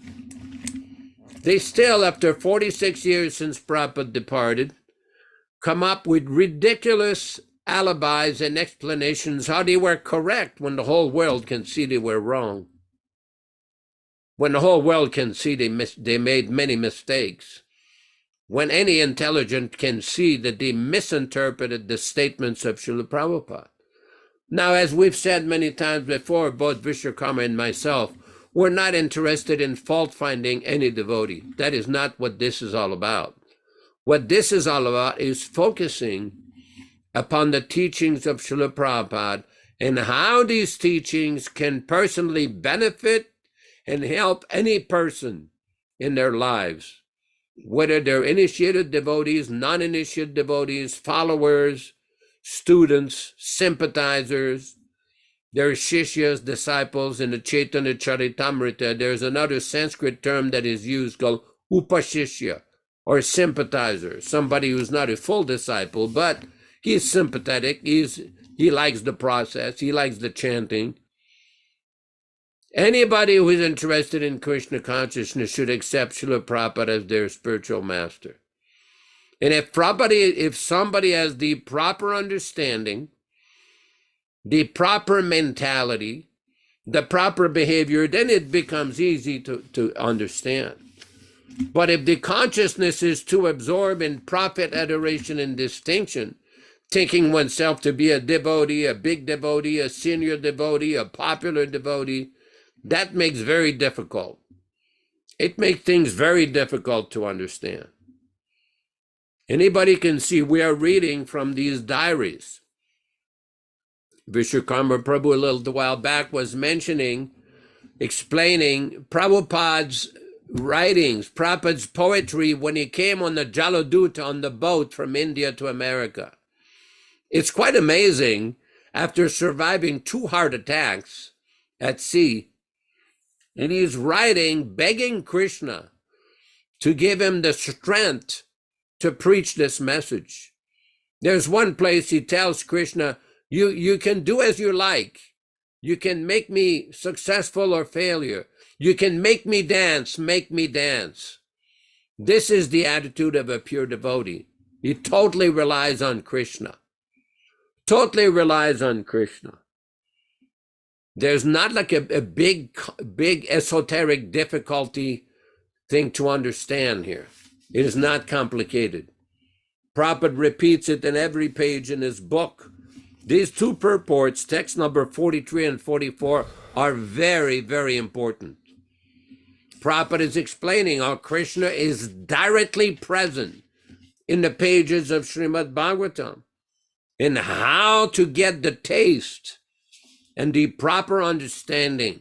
They still, after 46 years since Prabhupada departed, come up with ridiculous alibis and explanations how they were correct when the whole world can see they were wrong. When the whole world can see they made many mistakes. When any intelligent can see that they misinterpreted the statements of Śrīla Prabhupada. Now, as we've said many times before, both Vishwakarma and myself, we're not interested in fault-finding any devotee. That is not what this is all about. What this is all about is focusing upon the teachings of Śrīla Prabhupada and how these teachings can personally benefit and help any person in their lives, whether they're initiated devotees, non-initiated devotees, followers, students, sympathizers, they're shishyas, disciples. In the Chaitanya Charitamrita, there's another Sanskrit term that is used called upashishya, or sympathizer, somebody who's not a full disciple, but he's sympathetic, he likes the process, he likes the chanting. Anybody who is interested in Krishna consciousness should accept Śrīla Prabhupada as their spiritual master. And if somebody has the proper understanding, the proper mentality, the proper behavior, then it becomes easy to understand. But if the consciousness is too absorbed in profit, adoration, and distinction, taking oneself to be a devotee, a big devotee, a senior devotee, a popular devotee, that makes very difficult. It makes things very difficult to understand. Anybody can see we are reading from these diaries. Vishwakarma Prabhu a little while back was explaining Prabhupada's writings, Prabhupada's poetry when he came on the Jaladuta on the boat from India to America. It's quite amazing, after surviving 2 heart attacks at sea, and he's writing, begging Krishna to give him the strength to preach this message. There's one place he tells Krishna, you can do as you like. You can make me successful or failure. You can make me dance, make me dance. This is the attitude of a pure devotee. He totally relies on Krishna. Totally relies on Krishna. There's not like a big esoteric difficulty thing to understand here. It is not complicated. Prabhupada repeats it in every page in his book. These 2 purports, text number 43 and 44, are very, very important. Prabhupada is explaining how Krishna is directly present in the pages of Śrīmad-Bhāgavatam, and how to get the taste and the proper understanding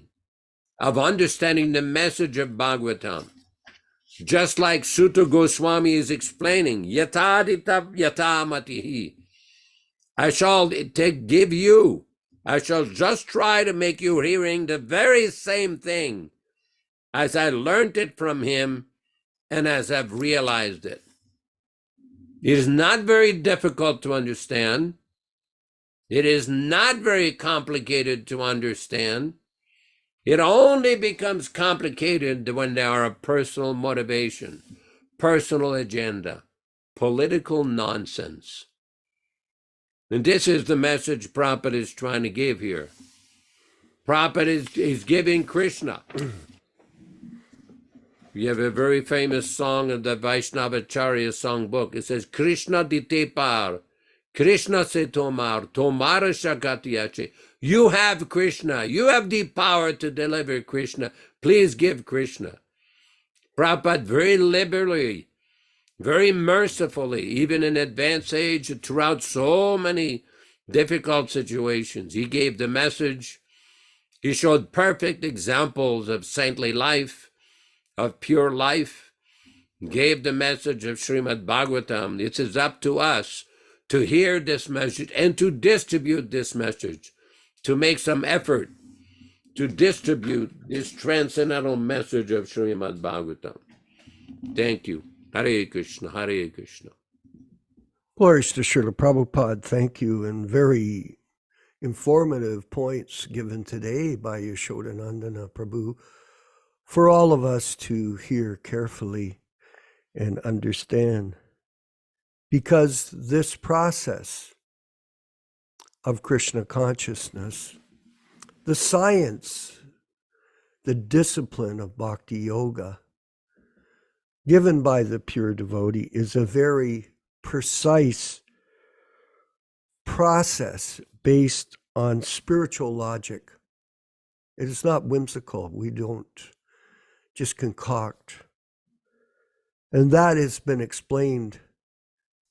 the message of Bhagavatam. Just like Sutta Goswami is explaining, yatadita yatamatihi. I shall just try to make you hearing the very same thing as I learned it from him and as I've realized it. It is not very difficult to understand. It is not very complicated to understand. It only becomes complicated when there are a personal motivation, personal agenda, political nonsense. And this is the message Prabhupada is trying to give here. Prabhupada is giving Krishna. We have a very famous song in the Vaishnava-Acārya songbook. It says, Krishna dite par, Krishna se tomar shakati ache. You have Krishna. You have the power to deliver Krishna. Please give Krishna. Prabhupada very liberally, very mercifully, even in advanced age, throughout so many difficult situations, he gave the message. He showed perfect examples of saintly life, of pure life, gave the message of Śrīmad-Bhāgavatam. It is up to us to hear this message and to distribute this message, to make some effort to distribute this transcendental message of Śrīmad-Bhāgavatam. Thank you. Hare Krishna, Hare Krishna. Glories to Śrīla Prabhupada. Thank you. And very informative points given today by Yaśodā-nandana Prabhu for all of us to hear carefully and understand. Because this process of Krishna consciousness, the science, the discipline of bhakti yoga, given by the pure devotee, is a very precise process based on spiritual logic. It is not whimsical. We don't just concoct. And that has been explained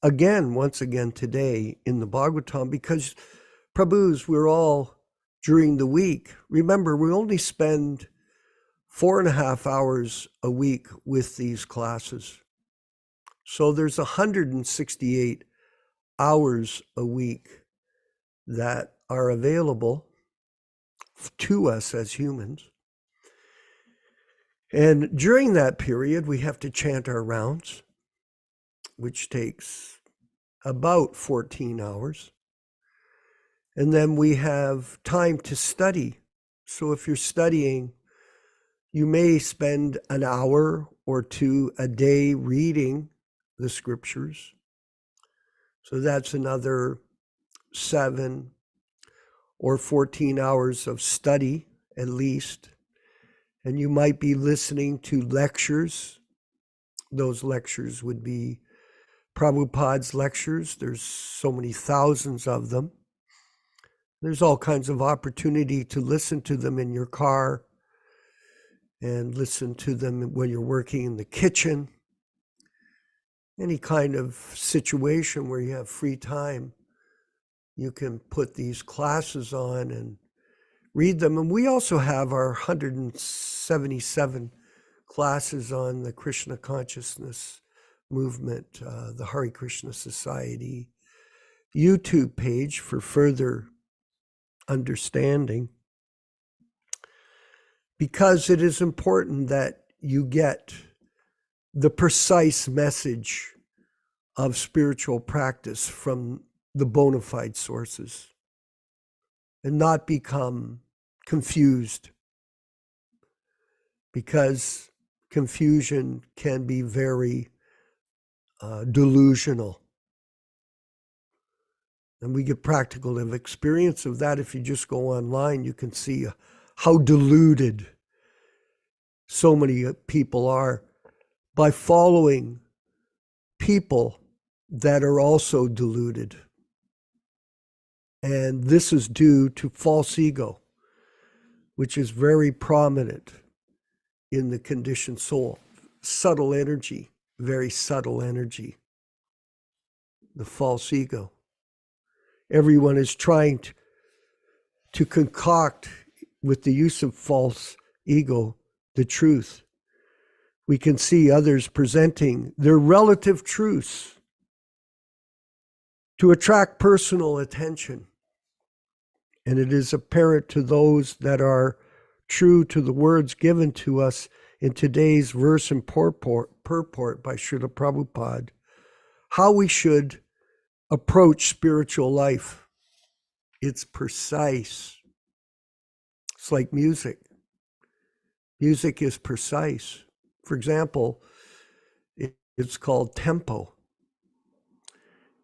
once again today in the Bhagavatam, because Prabhus, we're all during the week. Remember, we only spend 4.5 hours a week with these classes. So there's 168 hours a week that are available to us as humans. And during that period, we have to chant our rounds, which takes about 14 hours. And then we have time to study. So if you're studying, you may spend an hour or two a day reading the scriptures. So that's another 7 or 14 hours of study at least. And you might be listening to lectures. Those lectures would be Prabhupada's lectures. There's so many thousands of them. There's all kinds of opportunity to listen to them in your car and listen to them when you're working in the kitchen. Any kind of situation where you have free time, you can put these classes on and read them. And we also have our 177 classes on the Krishna Consciousness movement, the Hare Krishna Society YouTube page for further understanding, because it is important that you get the precise message of spiritual practice from the bona fide sources and not become confused, because confusion can be very delusional. And we get practical experience of that. If you just go online, you can see how deluded so many people are by following people that are also deluded. And this is due to false ego, which is very prominent in the conditioned soul. Subtle energy, very subtle energy, the false ego. Everyone is trying to concoct, with the use of false ego, the truth. We can see others presenting their relative truths to attract personal attention. And it is apparent to those that are true to the words given to us in today's verse and purport by Śrīla Prabhupāda, how we should approach spiritual life. It's precise. It's like music. Music is precise. For example, it's called tempo.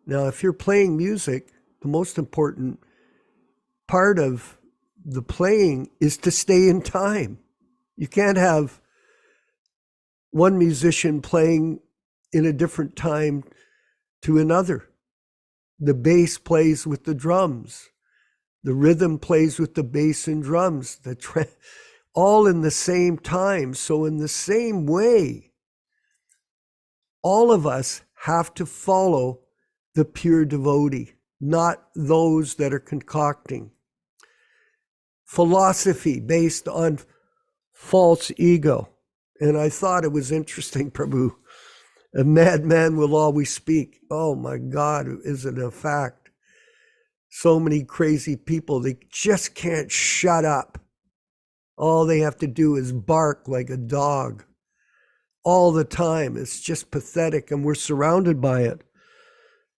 Now, if you're playing music, the most important part of the playing is to stay in time. You can't have one musician playing in a different time to another. the bass plays with the drums. The rhythm plays with the bass and drums, all in the same time. So in the same way, all of us have to follow the pure devotee, not those that are concocting philosophy based on false ego. And I thought it was interesting, Prabhu. A madman will always speak. Oh my God, is it a fact? So many crazy people, they just can't shut up. All they have to do is bark like a dog all the time. It's just pathetic, and we're surrounded by it.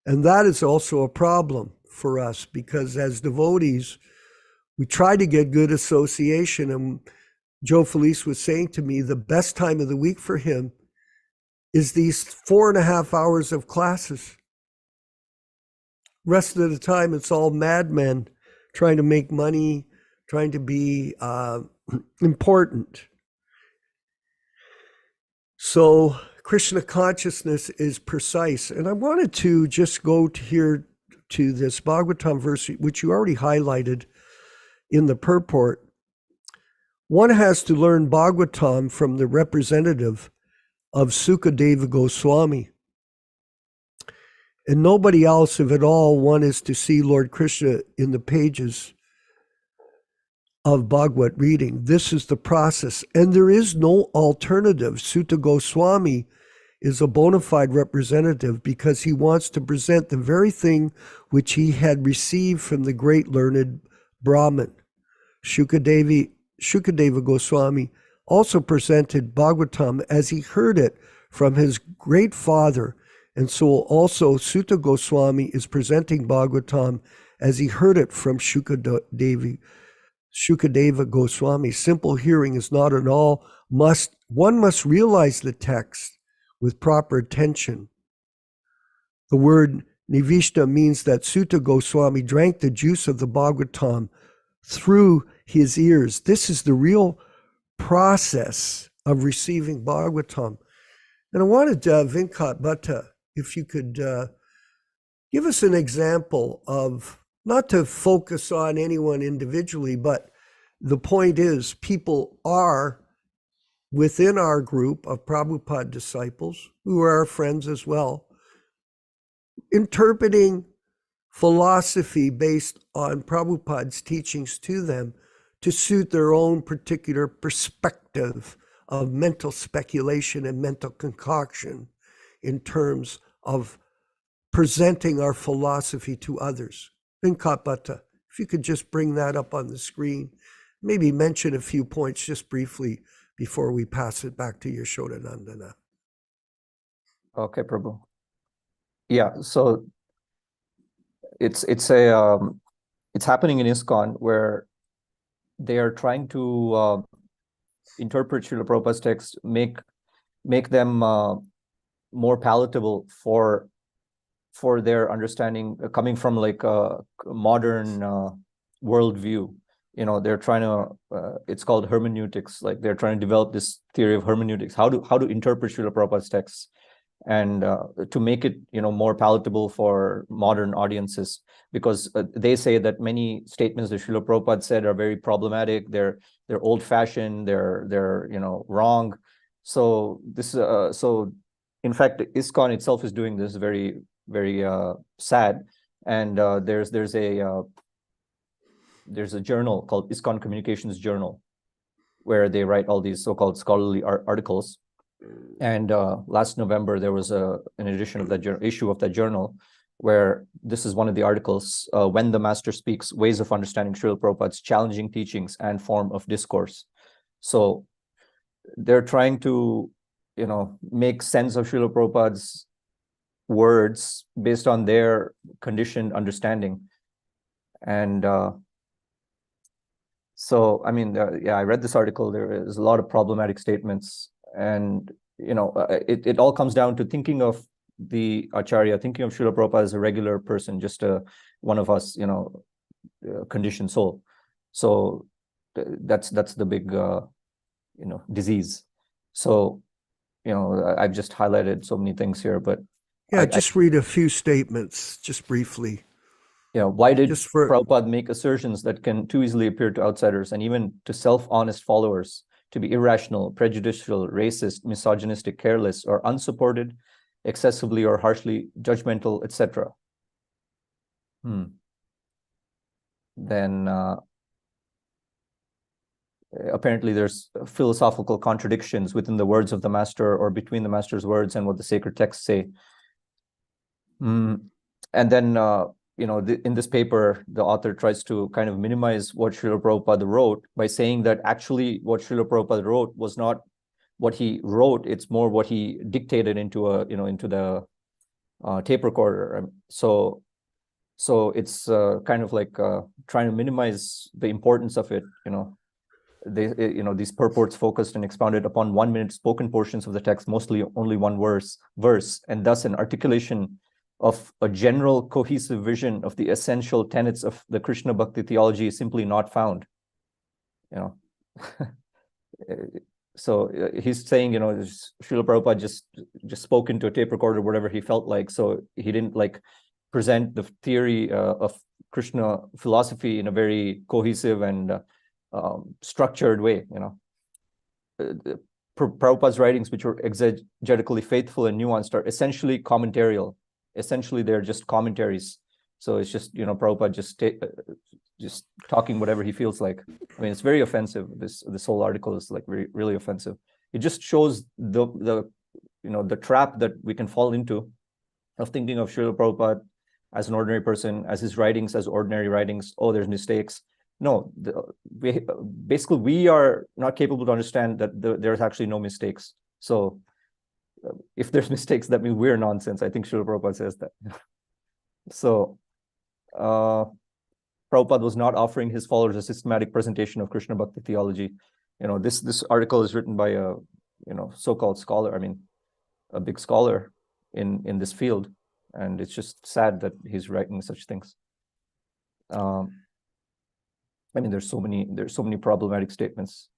And that is also a problem for us, because as devotees, we try to get good association. And Joe Felice was saying to me, the best time of the week for him is these 4.5 hours of classes. Rest of the time, it's all madmen trying to make money, trying to be important. So Krishna consciousness is precise. And I wanted to just go here to this Bhagavatam verse, which you already highlighted in the purport. One has to learn Bhagavatam from the representative of Sukadeva Goswami. And nobody else, if at all, one is to see Lord Krishna in the pages of Bhagavad reading. This is the process, and there is no alternative. Sutta Goswami is a bona fide representative because he wants to present the very thing which he had received from the great learned Brahmin. Shukadeva Goswami also presented Bhagavatam as he heard it from his great father. And so also Sutta Goswami is presenting Bhagavatam as he heard it from Shukadeva Goswami. Simple hearing is not at all one must realize the text with proper attention. The word nivishta means that Sutta Goswami drank the juice of the Bhagavatam through his ears. This is the real process of receiving Bhagavatam. And I wanted Venkat Bhatta, if you could give us an example of, not to focus on anyone individually, but the point is people are within our group of Prabhupada disciples, who are our friends as well, interpreting philosophy based on Prabhupada's teachings to them to suit their own particular perspective of mental speculation and mental concoction in terms of presenting our philosophy to others. Venkat Bhatta, if you could just bring that up on the screen, maybe mention a few points just briefly before we pass it back to Yaśodā-nandana. Okay, Prabhu. Yeah, so it's happening in ISKCON, where they are trying to interpret Śrīla Prabhupāda's text, make them more palatable for their understanding, coming from like a modern worldview. You know, they're trying to, it's called hermeneutics, like they're trying to develop this theory of hermeneutics, how to interpret Śrīla Prabhupāda's texts, and to make it, you know, more palatable for modern audiences, because they say that many statements that Śrīla Prabhupāda said are very problematic, they're old-fashioned, they're you know, wrong. So this so in fact ISKCON itself is doing this very, very sad. And there's a journal called ISKCON Communications Journal, where they write all these so-called scholarly articles. And last November, there was an edition of that issue of that journal, where this is one of the articles, When the Master Speaks, Ways of Understanding Śrīla Prabhupāda's Challenging Teachings and Form of Discourse. So they're trying to, you know, make sense of Śrīla Prabhupāda's words based on their conditioned understanding. And so, I mean, yeah, I read this article. There is a lot of problematic statements. And, you know, it all comes down to thinking of the Acharya, thinking of Śrīla Prabhupada as a regular person, just one of us, you know, conditioned soul. So that's the big, you know, disease. So, you know, I've just highlighted so many things here, but Yeah, just read a few statements, just briefly. Yeah, why did Just for Prabhupada make assertions that can too easily appear to outsiders and even to self-honest followers to be irrational, prejudicial, racist, misogynistic, careless, or unsupported, excessively or harshly judgmental, etc.? Then apparently there's philosophical contradictions within the words of the master or between the master's words and what the sacred texts say. And then, in this paper, the author tries to kind of minimize what Śrīla Prabhupada wrote by saying that actually what Śrīla Prabhupada wrote was not what he wrote, it's more what he dictated into the tape recorder. So it's kind of like trying to minimize the importance of it. These purports focused and expounded upon 1 minute spoken portions of the text, mostly only one verse, and thus an articulation of a general cohesive vision of the essential tenets of the Krishna Bhakti theology is simply not found. So he's saying, Śrīla Prabhupada just spoke into a tape recorder, whatever he felt like. So he didn't present the theory of Krishna philosophy in a very cohesive and structured way. Prabhupada's writings, which were exegetically faithful and nuanced, are essentially commentarial. Essentially, they're just commentaries. So it's just, Prabhupada just talking whatever he feels like. I mean, it's very offensive. This whole article is really offensive. It just shows the trap that we can fall into of thinking of Śrīla Prabhupada as an ordinary person, as his writings as ordinary writings. Oh, there's mistakes. No, basically we are not capable to understand that there's actually no mistakes. So if there's mistakes, that means we're nonsense. I think Śrīla Prabhupada says that. So Prabhupada was not offering his followers a systematic presentation of Krishna Bhakti theology. This article is written by a so-called scholar. I mean, a big scholar in this field, and it's just sad that he's writing such things. I mean, there's so many problematic statements.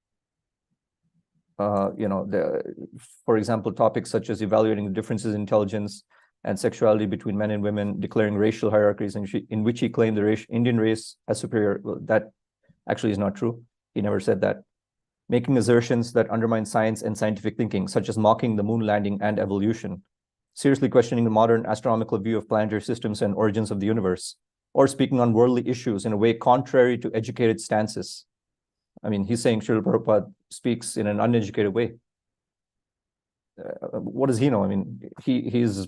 For example, topics such as evaluating the differences in intelligence and sexuality between men and women, declaring racial hierarchies in which he claimed the Indian race as superior. Well, that actually is not true. He never said that. Making assertions that undermine science and scientific thinking, such as mocking the moon landing and evolution, seriously questioning the modern astronomical view of planetary systems and origins of the universe, or speaking on worldly issues in a way contrary to educated stances. I mean, he's saying Śrīla Prabhupada speaks in an uneducated way. What does he know? I mean, he's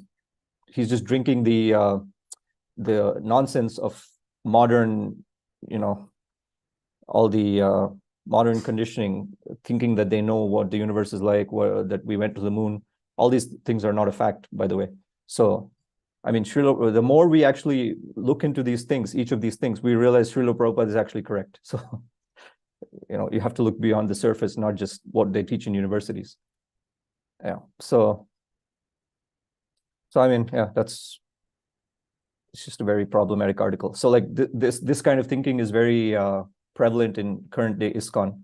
just drinking the nonsense of modern, all the modern conditioning, thinking that they know what the universe is like, that we went to the moon. All these things are not a fact, by the way. So, I mean, the more we actually look into these things, each of these things, we realize Śrīla Prabhupada is actually correct. So, you have to look beyond the surface, not just what they teach in universities. Yeah. So I mean, yeah, it's just a very problematic article. So this kind of thinking is very prevalent in current day ISKCON,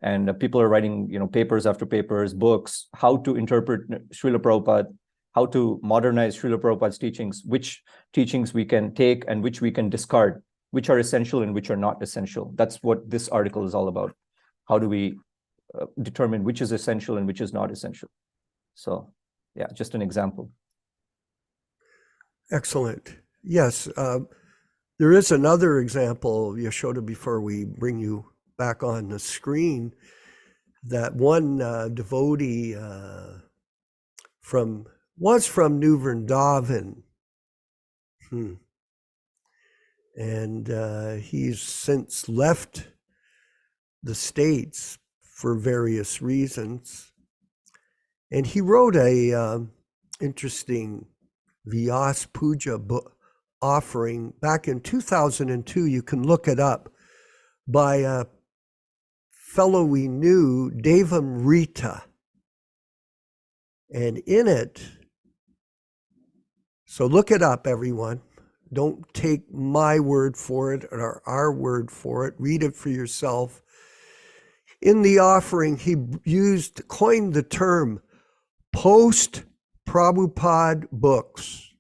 and people are writing, papers after papers, books, how to interpret Śrīla Prabhupada, how to modernize Śrīla Prabhupada's teachings, which teachings we can take and which we can discard, which are essential and which are not essential. That's what this article is all about. How do we determine which is essential and which is not essential? So, yeah, just an example. Excellent. Yes, there is another example, Yaśodā, before we bring you back on the screen, that one devotee was from New Vrindavan. And he's since left the States for various reasons. And he wrote a interesting Vyas Puja offering back in 2002. You can look it up, by a fellow we knew, Devam Rita. And in it, so look it up, everyone. Don't take my word for it or our word for it. Read it for yourself. In the offering, he coined the term post Prabhupada books,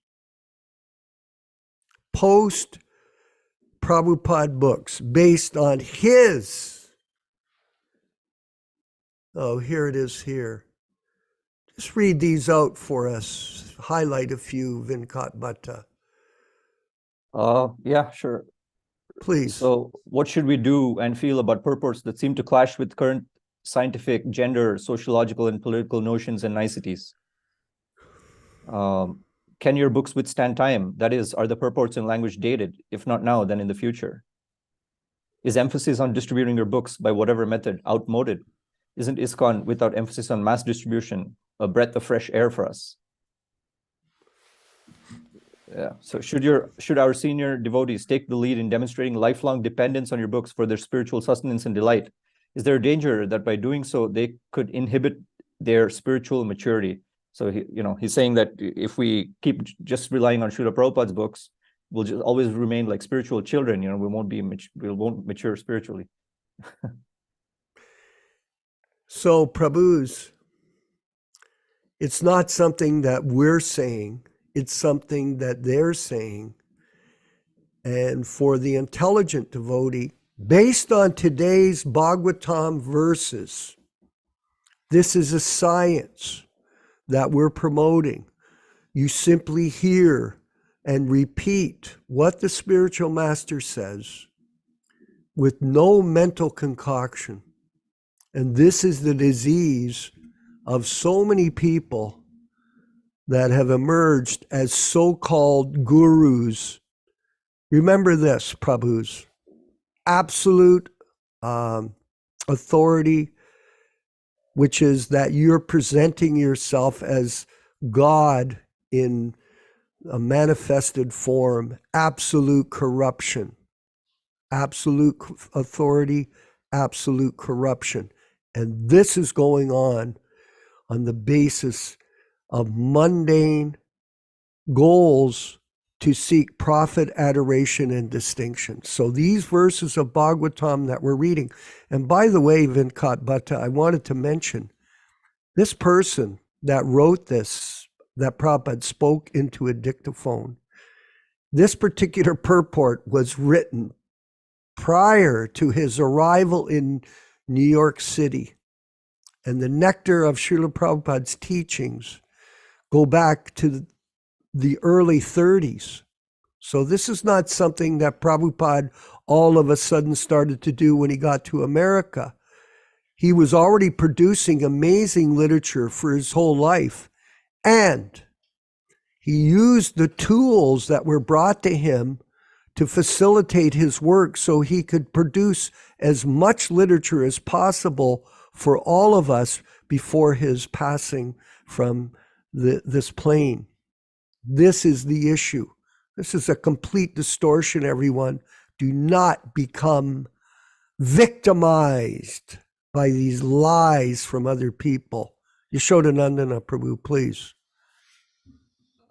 post Prabhupada books based on his, oh, here it is here. Just read these out for us. Highlight a few, Venkat Bhatta. Yeah, sure. Please. So what should we do and feel about purports that seem to clash with current scientific, gender, sociological, and political notions and niceties? Can your books withstand time? That is, are the purports in language dated? If not now, then in the future? Is emphasis on distributing your books by whatever method outmoded? Isn't ISKCON, without emphasis on mass distribution, a breath of fresh air for us? Yeah. So should our senior devotees take the lead in demonstrating lifelong dependence on your books for their spiritual sustenance and delight? Is there a danger that by doing so they could inhibit their spiritual maturity? So he's saying that if we keep just relying on Śrīla Prabhupāda's books, we'll just always remain like spiritual children. We won't mature spiritually. So, Prabhus, it's not something that we're saying. It's something that they're saying. And for the intelligent devotee, based on today's Bhagavatam verses, this is a science that we're promoting. You simply hear and repeat what the spiritual master says with no mental concoction. And this is the disease of so many people that have emerged as so-called gurus. Remember this, Prabhus. Absolute authority, which is that you're presenting yourself as God in a manifested form. Absolute corruption. Absolute authority, absolute corruption. And this is going on the basis of mundane goals to seek profit, adoration, and distinction. So these verses of Bhagavatam that we're reading, and by the way, Venkat Bhatta, I wanted to mention, this person that wrote this, that Prabhupada spoke into a dictaphone, this particular purport was written prior to his arrival in New York City. And the nectar of Śrīla Prabhupada's teachings go back to the early 30s. So this is not something that Prabhupada all of a sudden started to do when he got to America. He was already producing amazing literature for his whole life. And he used the tools that were brought to him to facilitate his work so he could produce as much literature as possible for all of us before his passing from this plane. This is the issue. This is a complete distortion, everyone. Do not become victimized by these lies from other people. Yaśodā-nandana Prabhu, please.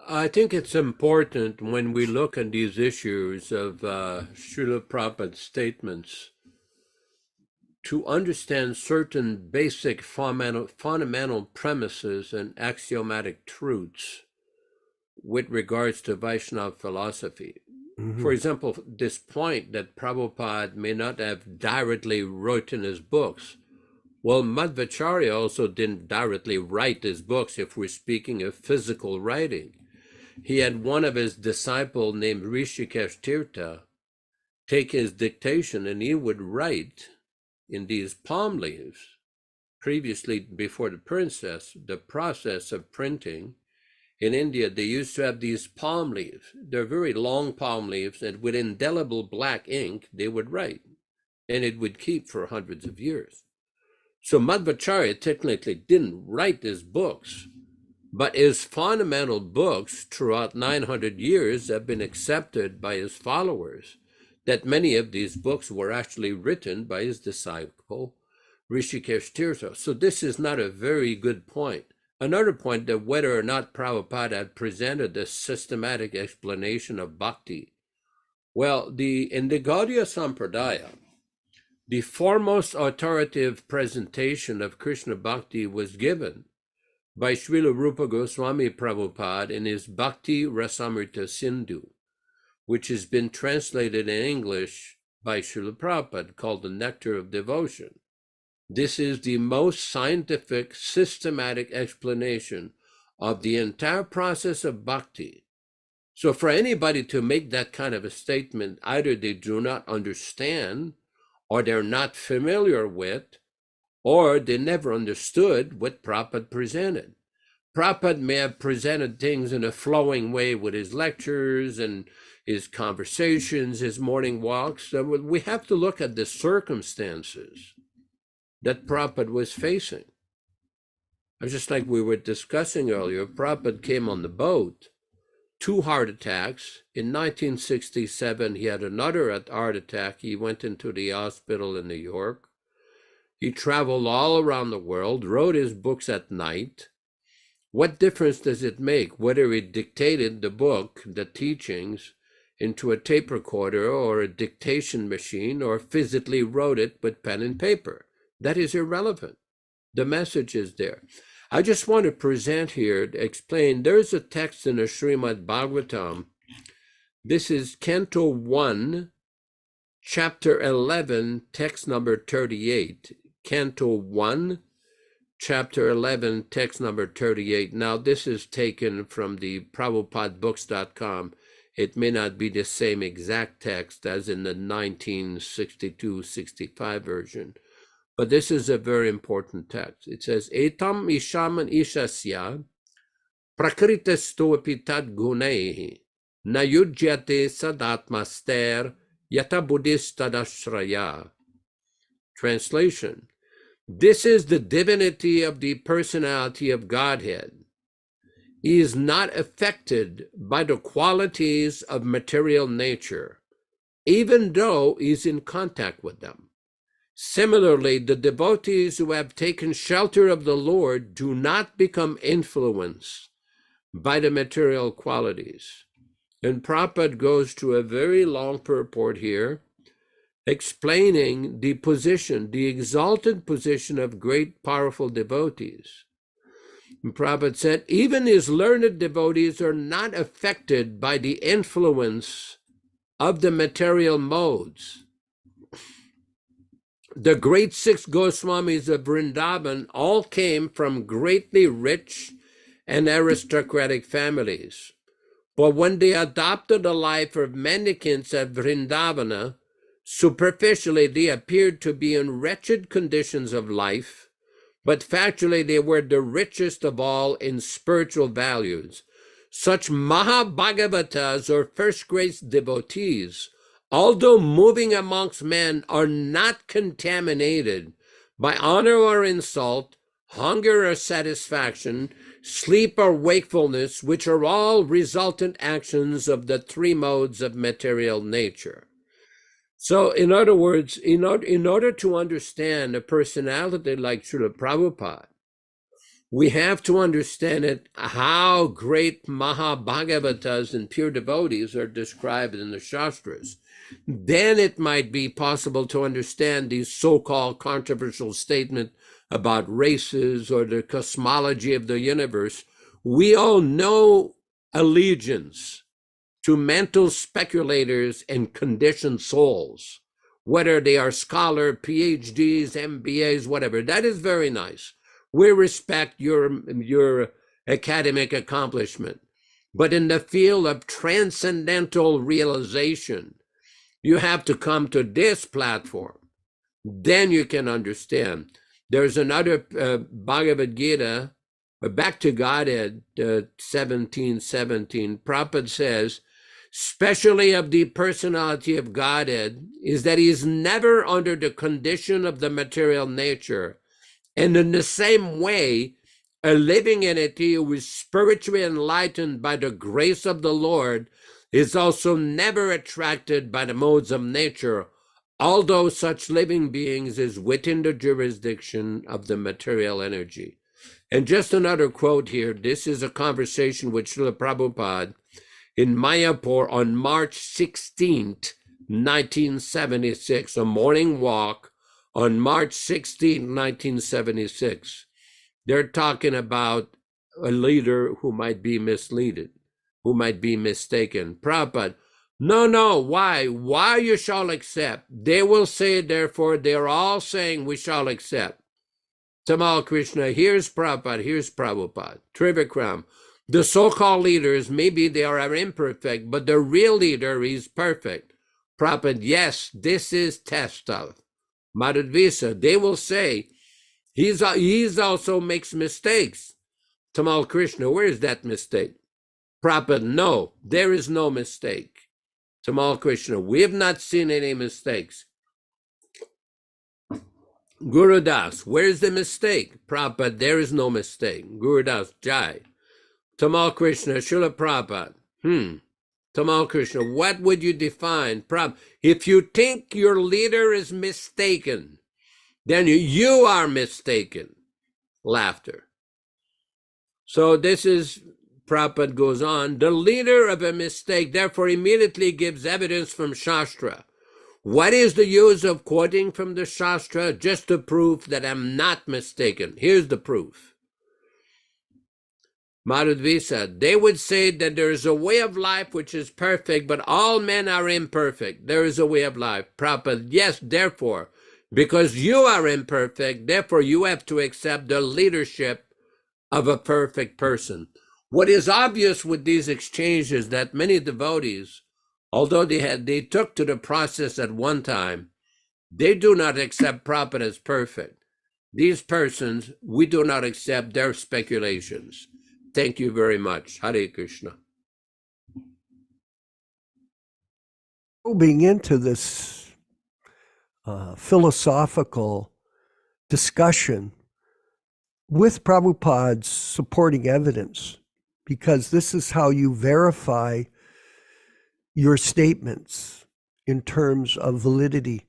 I think it's important when we look at these issues of Śrīla Prabhupada's statements to understand certain basic fundamental premises and axiomatic truths with regards to Vaishnava philosophy. Mm-hmm. For example, this point that Prabhupada may not have directly written his books. Well, Madhvacharya also didn't directly write his books if we're speaking of physical writing. He had one of his disciples named Hrishikesh Tirtha take his dictation, and he would write in these palm leaves. Previously, before the process of printing, in India, they used to have these palm leaves. They're very long palm leaves, and with indelible black ink, they would write, and it would keep for hundreds of years. So Madhvacharya technically didn't write his books, but his fundamental books throughout 900 years have been accepted by his followers, that many of these books were actually written by his disciple, Hrishikesh Tirtha. So this is not a very good point. Another point, that whether or not Prabhupada had presented a systematic explanation of bhakti. Well, in the Gaudiya Sampradaya, the foremost authoritative presentation of Krishna Bhakti was given by Śrīla Rupa Goswami Prabhupada in his Bhakti Rasamrita Sindhu, which has been translated in English by Śrīla Prabhupada, called The Nectar of Devotion. This is the most scientific, systematic explanation of the entire process of bhakti. So for anybody to make that kind of a statement, either they do not understand, or they're not familiar with, or they never understood what Prabhupada presented. Prabhupada may have presented things in a flowing way with his lectures and his conversations, his morning walks. So we have to look at the circumstances that Prabhupada was facing. Just like we were discussing earlier, Prabhupada came on the boat, 2 heart attacks. In 1967, he had another heart attack. He went into the hospital in New York. He traveled all around the world, wrote his books at night. What difference does it make whether he dictated the book, the teachings, into a tape recorder or a dictation machine, or physically wrote it with pen and paper? That is irrelevant. The message is there. I just want to present here, to explain, there's a text in the Śrīmad-Bhāgavatam. This is Canto 1, Chapter 11, text number 38. Canto 1, Chapter 11, text number 38. Now, this is taken from the PrabhupadaBooks.com. It may not be the same exact text as in the 1962-65 version, but this is a very important text. It says, Etam ishaman ishasya prakritastopi tad gunehi nayujyate sadatmaster yata buddhistadashraya. Translation: this is the divinity of the personality of Godhead. He is not affected by the qualities of material nature, even though he is in contact with them. Similarly, the devotees who have taken shelter of the Lord do not become influenced by the material qualities. And Prabhupada goes to a very long purport here, explaining the position, the exalted position of great, powerful devotees. And Prabhupada said, even his learned devotees are not affected by the influence of the material modes. The great 6 Goswamis of Vrindavan all came from greatly rich and aristocratic families. But when they adopted a life of mendicants at Vrindavana, superficially they appeared to be in wretched conditions of life, but factually they were the richest of all in spiritual values. Such Mahabhagavatas, or first-grade devotees, although moving amongst men, are not contaminated by honor or insult, hunger or satisfaction, sleep or wakefulness, which are all resultant actions of the 3 modes of material nature. So, in other words, in order to understand a personality like Śrīla Prabhupada, we have to understand it, how great Mahabhagavatas and pure devotees are described in the Shastras. Then it might be possible to understand these so-called controversial statements about races or the cosmology of the universe. We all know allegiance to mental speculators and conditioned souls, whether they are scholar, PhDs, MBAs, whatever. That is very nice. We respect your academic accomplishment. But in the field of transcendental realization, you have to come to this platform. Then you can understand. There's another Bhagavad Gita, Back to Godhead 17:17. Prabhupada says, specially of the personality of Godhead, is that he is never under the condition of the material nature. And in the same way, a living entity who is spiritually enlightened by the grace of the Lord is also never attracted by the modes of nature, although such living beings is within the jurisdiction of the material energy. And just another quote here. This is a conversation with Śrīla Prabhupada in Mayapur on March 16th, 1976, a morning walk on March 16th, 1976. They're talking about a leader who might be misleaded, who might be mistaken. Prabhupada, no, why? Why you shall accept? They will say, therefore, they're all saying we shall accept. Tamal Krishna, here's Prabhupada, Trivikram. The so-called leaders, maybe they are imperfect, but the real leader is perfect. Prabhupada, yes, this is test of Madhvisa. They will say, he's also makes mistakes. Tamal Krishna, where is that mistake? Prabhupada, no, there is no mistake. Tamal Krishna, we have not seen any mistakes. Guru Das, where's the mistake? Prabhupada, there is no mistake. Guru Das, Jai. Tamal Krishna, Śrīla Prabhupada. Tamal Krishna, what would you define? Prabhupada, if you think your leader is mistaken, then you are mistaken. Laughter. So this is, Prabhupada goes on, the leader of a mistake therefore immediately gives evidence from Shastra. What is the use of quoting from the Shastra just to prove that I'm not mistaken? Here's the proof. Madhvisa, they would say that there is a way of life which is perfect, but all men are imperfect. There is a way of life. Prabhupada, yes, therefore, because you are imperfect, therefore you have to accept the leadership of a perfect person. What is obvious with these exchanges that many devotees, although they took to the process at one time, they do not accept Prabhupada as perfect. These persons, we do not accept their speculations. Thank you very much. Hare Krishna. Probing into this philosophical discussion with Prabhupada's supporting evidence, because this is how you verify your statements in terms of validity.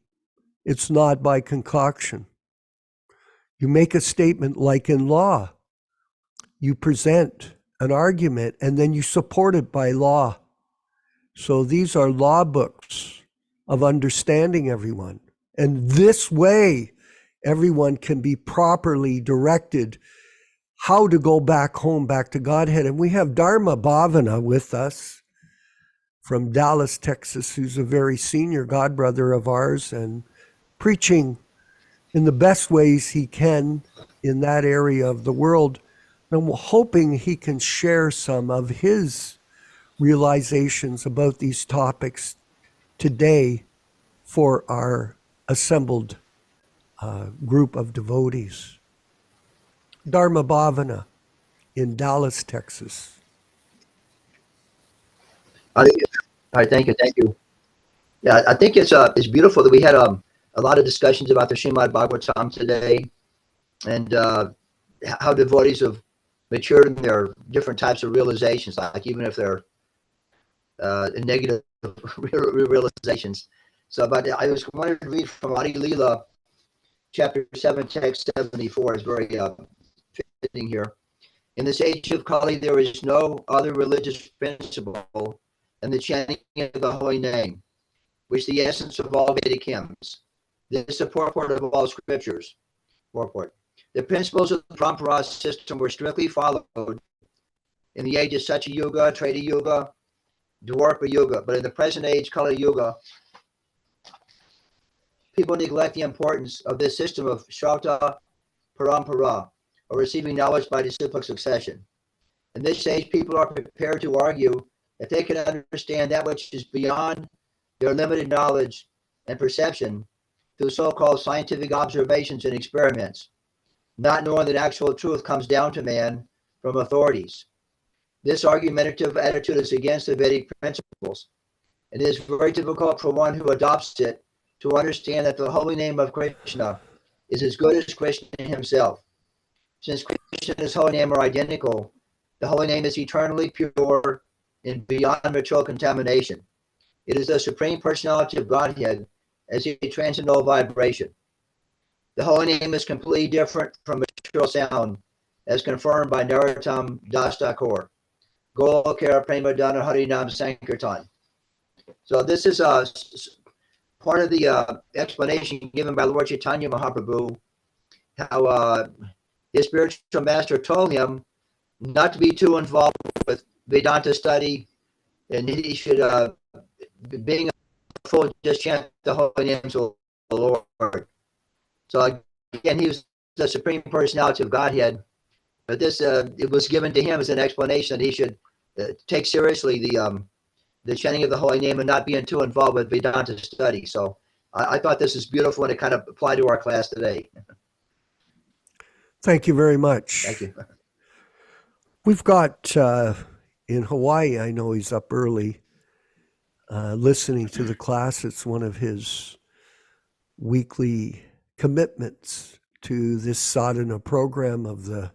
It's not by concoction. You make a statement like in law. You present an argument and then you support it by law. So these are law books of understanding everyone. And this way, everyone can be properly directed how to go back home, back to Godhead. And we have Dharma Bhavana with us from Dallas, Texas, who's a very senior godbrother of ours and preaching in the best ways he can in that area of the world. And we're hoping he can share some of his realizations about these topics today for our assembled group of devotees. Dharma Bhavana in Dallas, Texas. All right, thank you. Yeah, I think it's beautiful that we had a lot of discussions about the Śrīmad-Bhāgavatam today, and how devotees have matured in their different types of realizations, like even if they're negative realizations. So, but I was wanted to read from Adi Leela, chapter 7, text 74. Is very fitting here. In this age of Kali, there is no other religious principle than the chanting of the holy name, which is the essence of all Vedic hymns. This is the purport of all scriptures. Purport. The principles of the Parampara system were strictly followed in the age of Satya Yuga, Treta Yuga, Dwarpa Yuga, but in the present age, Kali Yuga, people neglect the importance of this system of Shrauta Parampara, or receiving knowledge by disciplic succession. In this stage, people are prepared to argue that they can understand that which is beyond their limited knowledge and perception through so-called scientific observations and experiments, not knowing that actual truth comes down to man from authorities. This argumentative attitude is against the Vedic principles. It is very difficult for one who adopts it to understand that the holy name of Krishna is as good as Krishna himself. Since Krishna and his holy name are identical, the holy name is eternally pure and beyond material contamination. It is the Supreme Personality of Godhead as a transcendental vibration. The holy name is completely different from material sound, as confirmed by Narottam Das Thakur. Golokara Premadana Harinam Sankirtan. So this is part of the explanation given by Lord Chaitanya Mahaprabhu, how his spiritual master told him not to be too involved with Vedanta study, and he should, being a fool, just chant the holy names of the Lord. So again, he was the Supreme Personality of Godhead, but this it was given to him as an explanation that he should take seriously the chanting of the holy name and not being too involved with Vedanta study. So I thought this is beautiful, and it kind of applied to our class today. Thank you very much. Thank you. We've got in Hawaii, I know he's up early listening to the class. It's one of his weekly commitments to this sadhana program of the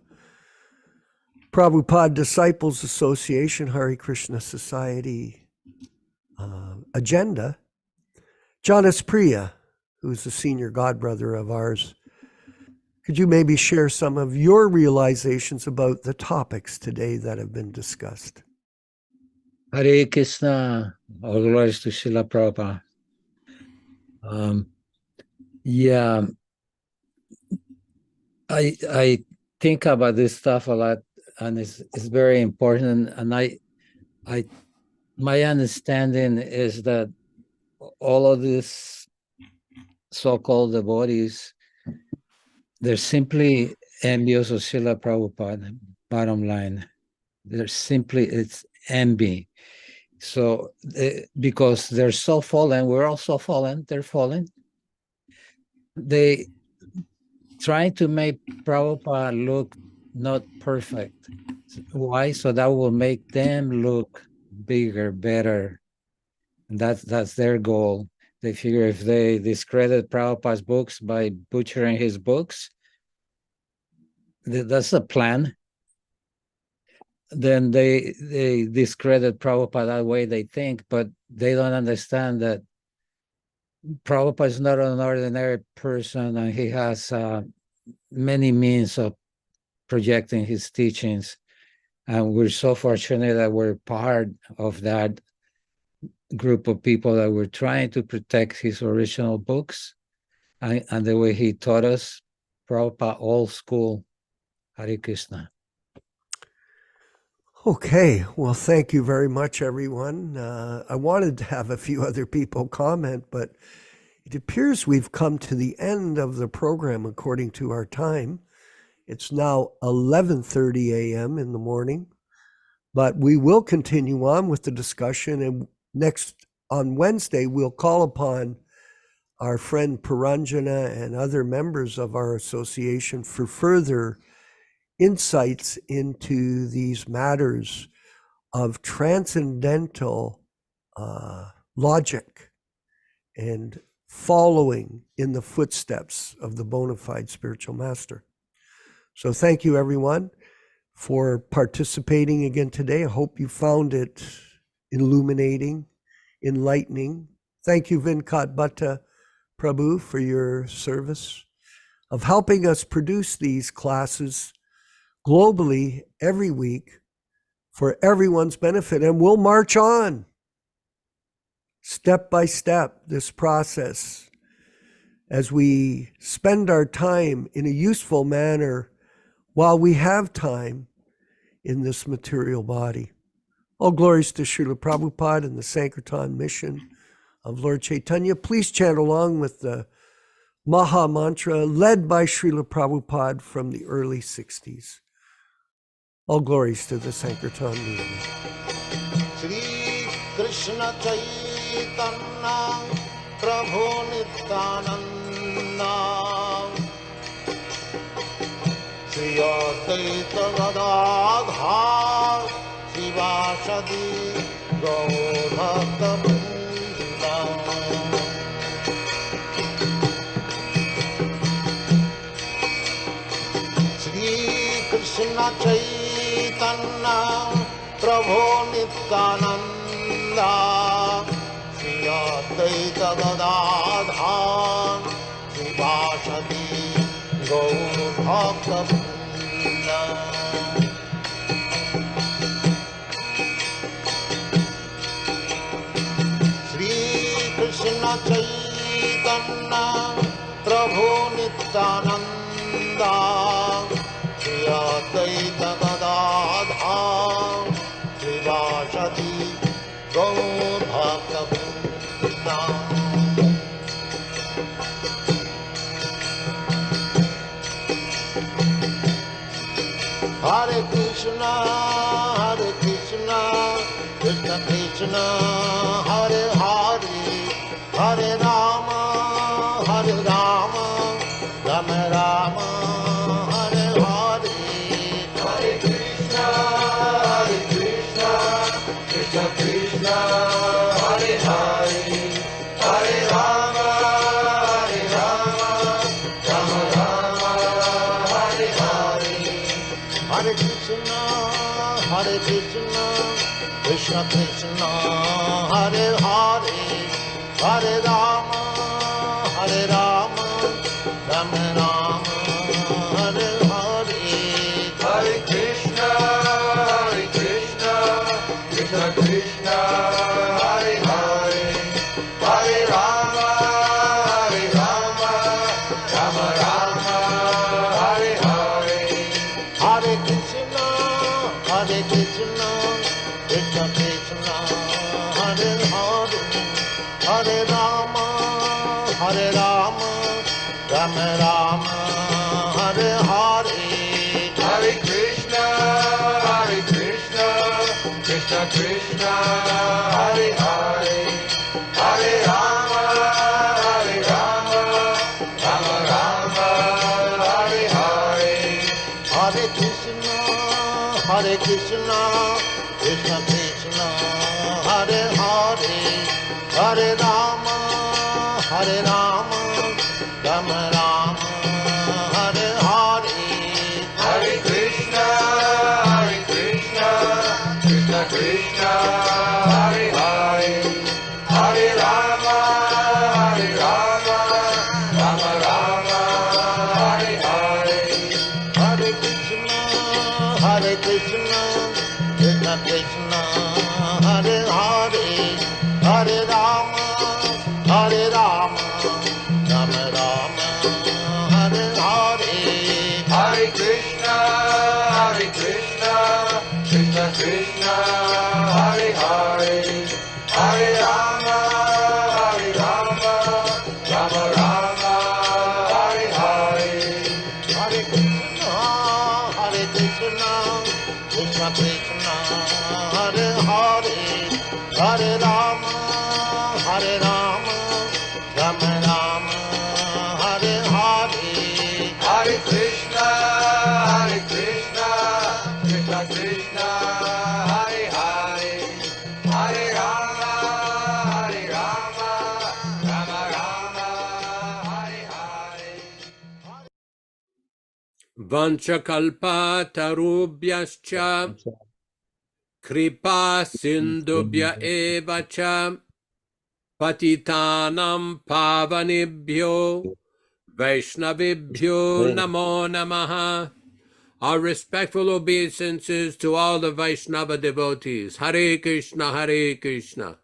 Prabhupada Disciples Association, Hare Krishna Society agenda. Jonas Priya, who's a senior godbrother of ours, could you maybe share some of your realizations about the topics today that have been discussed? Hare Krishna, all glories to Śrīla Prabhupāda. Yeah, I think about this stuff a lot, and it's very important. And my understanding is that all of these so-called devotees, they're simply envious of Śrīla Prabhupada, bottom line. It's envy. So, because they're so fallen, we're also fallen, they're fallen. They trying to make Prabhupada look not perfect. Why? So that will make them look bigger, better. And that's their goal. They figure if they discredit Prabhupada's books by butchering his books, that's a plan. Then they discredit Prabhupada that way, they think, but they don't understand that Prabhupada is not an ordinary person, and he has many means of projecting his teachings. And we're so fortunate that we're part of that group of people that were trying to protect his original books and the way he taught us, Prabhupada old school. Hare Krishna. Okay, well, thank you very much, everyone. I wanted to have a few other people comment, but it appears we've come to the end of the program according to our time. It's now 11:30 a.m. in the morning, but we will continue on with the discussion, and on Wednesday, we'll call upon our friend Paranjana and other members of our association for further insights into these matters of transcendental logic and following in the footsteps of the bona fide spiritual master. So thank you, everyone, for participating again today. I hope you found it illuminating, enlightening. Thank you, Venkat Bhatta Prabhu, for your service of helping us produce these classes globally every week for everyone's benefit. And we'll march on step by step this process as we spend our time in a useful manner while we have time in this material body. All glories to Śrīla Prabhupada and the Sankirtan mission of Lord Chaitanya. Please chant along with the Maha Mantra led by Śrīla Prabhupada from the early 60s. All glories to the Sankirtan movement. Shri Krishna Chaitanya Prabhu Nityananda Shri Advaita Gadadhar Sivasadi Gaur Bhaktivedanta Shri Krishna Chaitanya Prabhu Nityananda Shri Advaita Gadadhar Sivasadi Gaur Bhaktivedanta Shri Krishna Chaitanya Prabhu Nityananda Shri Advaita Gadadhar Krishna, Hare Krishna, Krishna Krishna, Hare Hare, Hare Rama, Rama Rama, Hare Hare. Hare Krishna, Krishna Krishna, Hare Hare, Hare Rama, Rama Rama, Hare Hare. Hare Krishna, Krishna Krishna, Hare Hare, Hare Rama, Rama Rama, Hare Hare. Hare Krishna, Krishna Krishna, Hare Hare, Hare Rama, Rama Rama, Hare Hare. Hare Krishna, Krishna Krishna, Hare Hare, Hare Rama, Rama Rama, Hare Hare. Hare Krishna, Krishna Krishna, Hare Hare, Hare Rama, Rama Rama, Hare Hare. Hare Krishna, Krishna Krishna, Hare Hare, Hare Rama, Rama Rama, Hare Hare. Hare Krishna, Krishna Krishna, Hare Hare, Hare Rama, Rama Rama, Hare Hare. Hare Krishna, Krishna Krishna, Hare Hare, Hare Rama, Rama Rama, Hare Hare. Hare Krishna, Krishna Krishna, Hare Hare, Hare Rama, Rama Rama, Hare Hare. Hare Krishna, Krishna Krishna, Hare Hare, Hare Rama, Rama Rama, Hare Hare. Hare Krishna, Krishna Krishna, Hare Hare, Hare Rama, Rama Rama, Hare Hare. Vanchakalpatarubhyascha kripa sindubhya eva cha patitanam pavanebhyo Vaishnavibhyo namo namaha. Our respectful obeisances to all the Vaishnava devotees. Hare Krishna, Hare Krishna.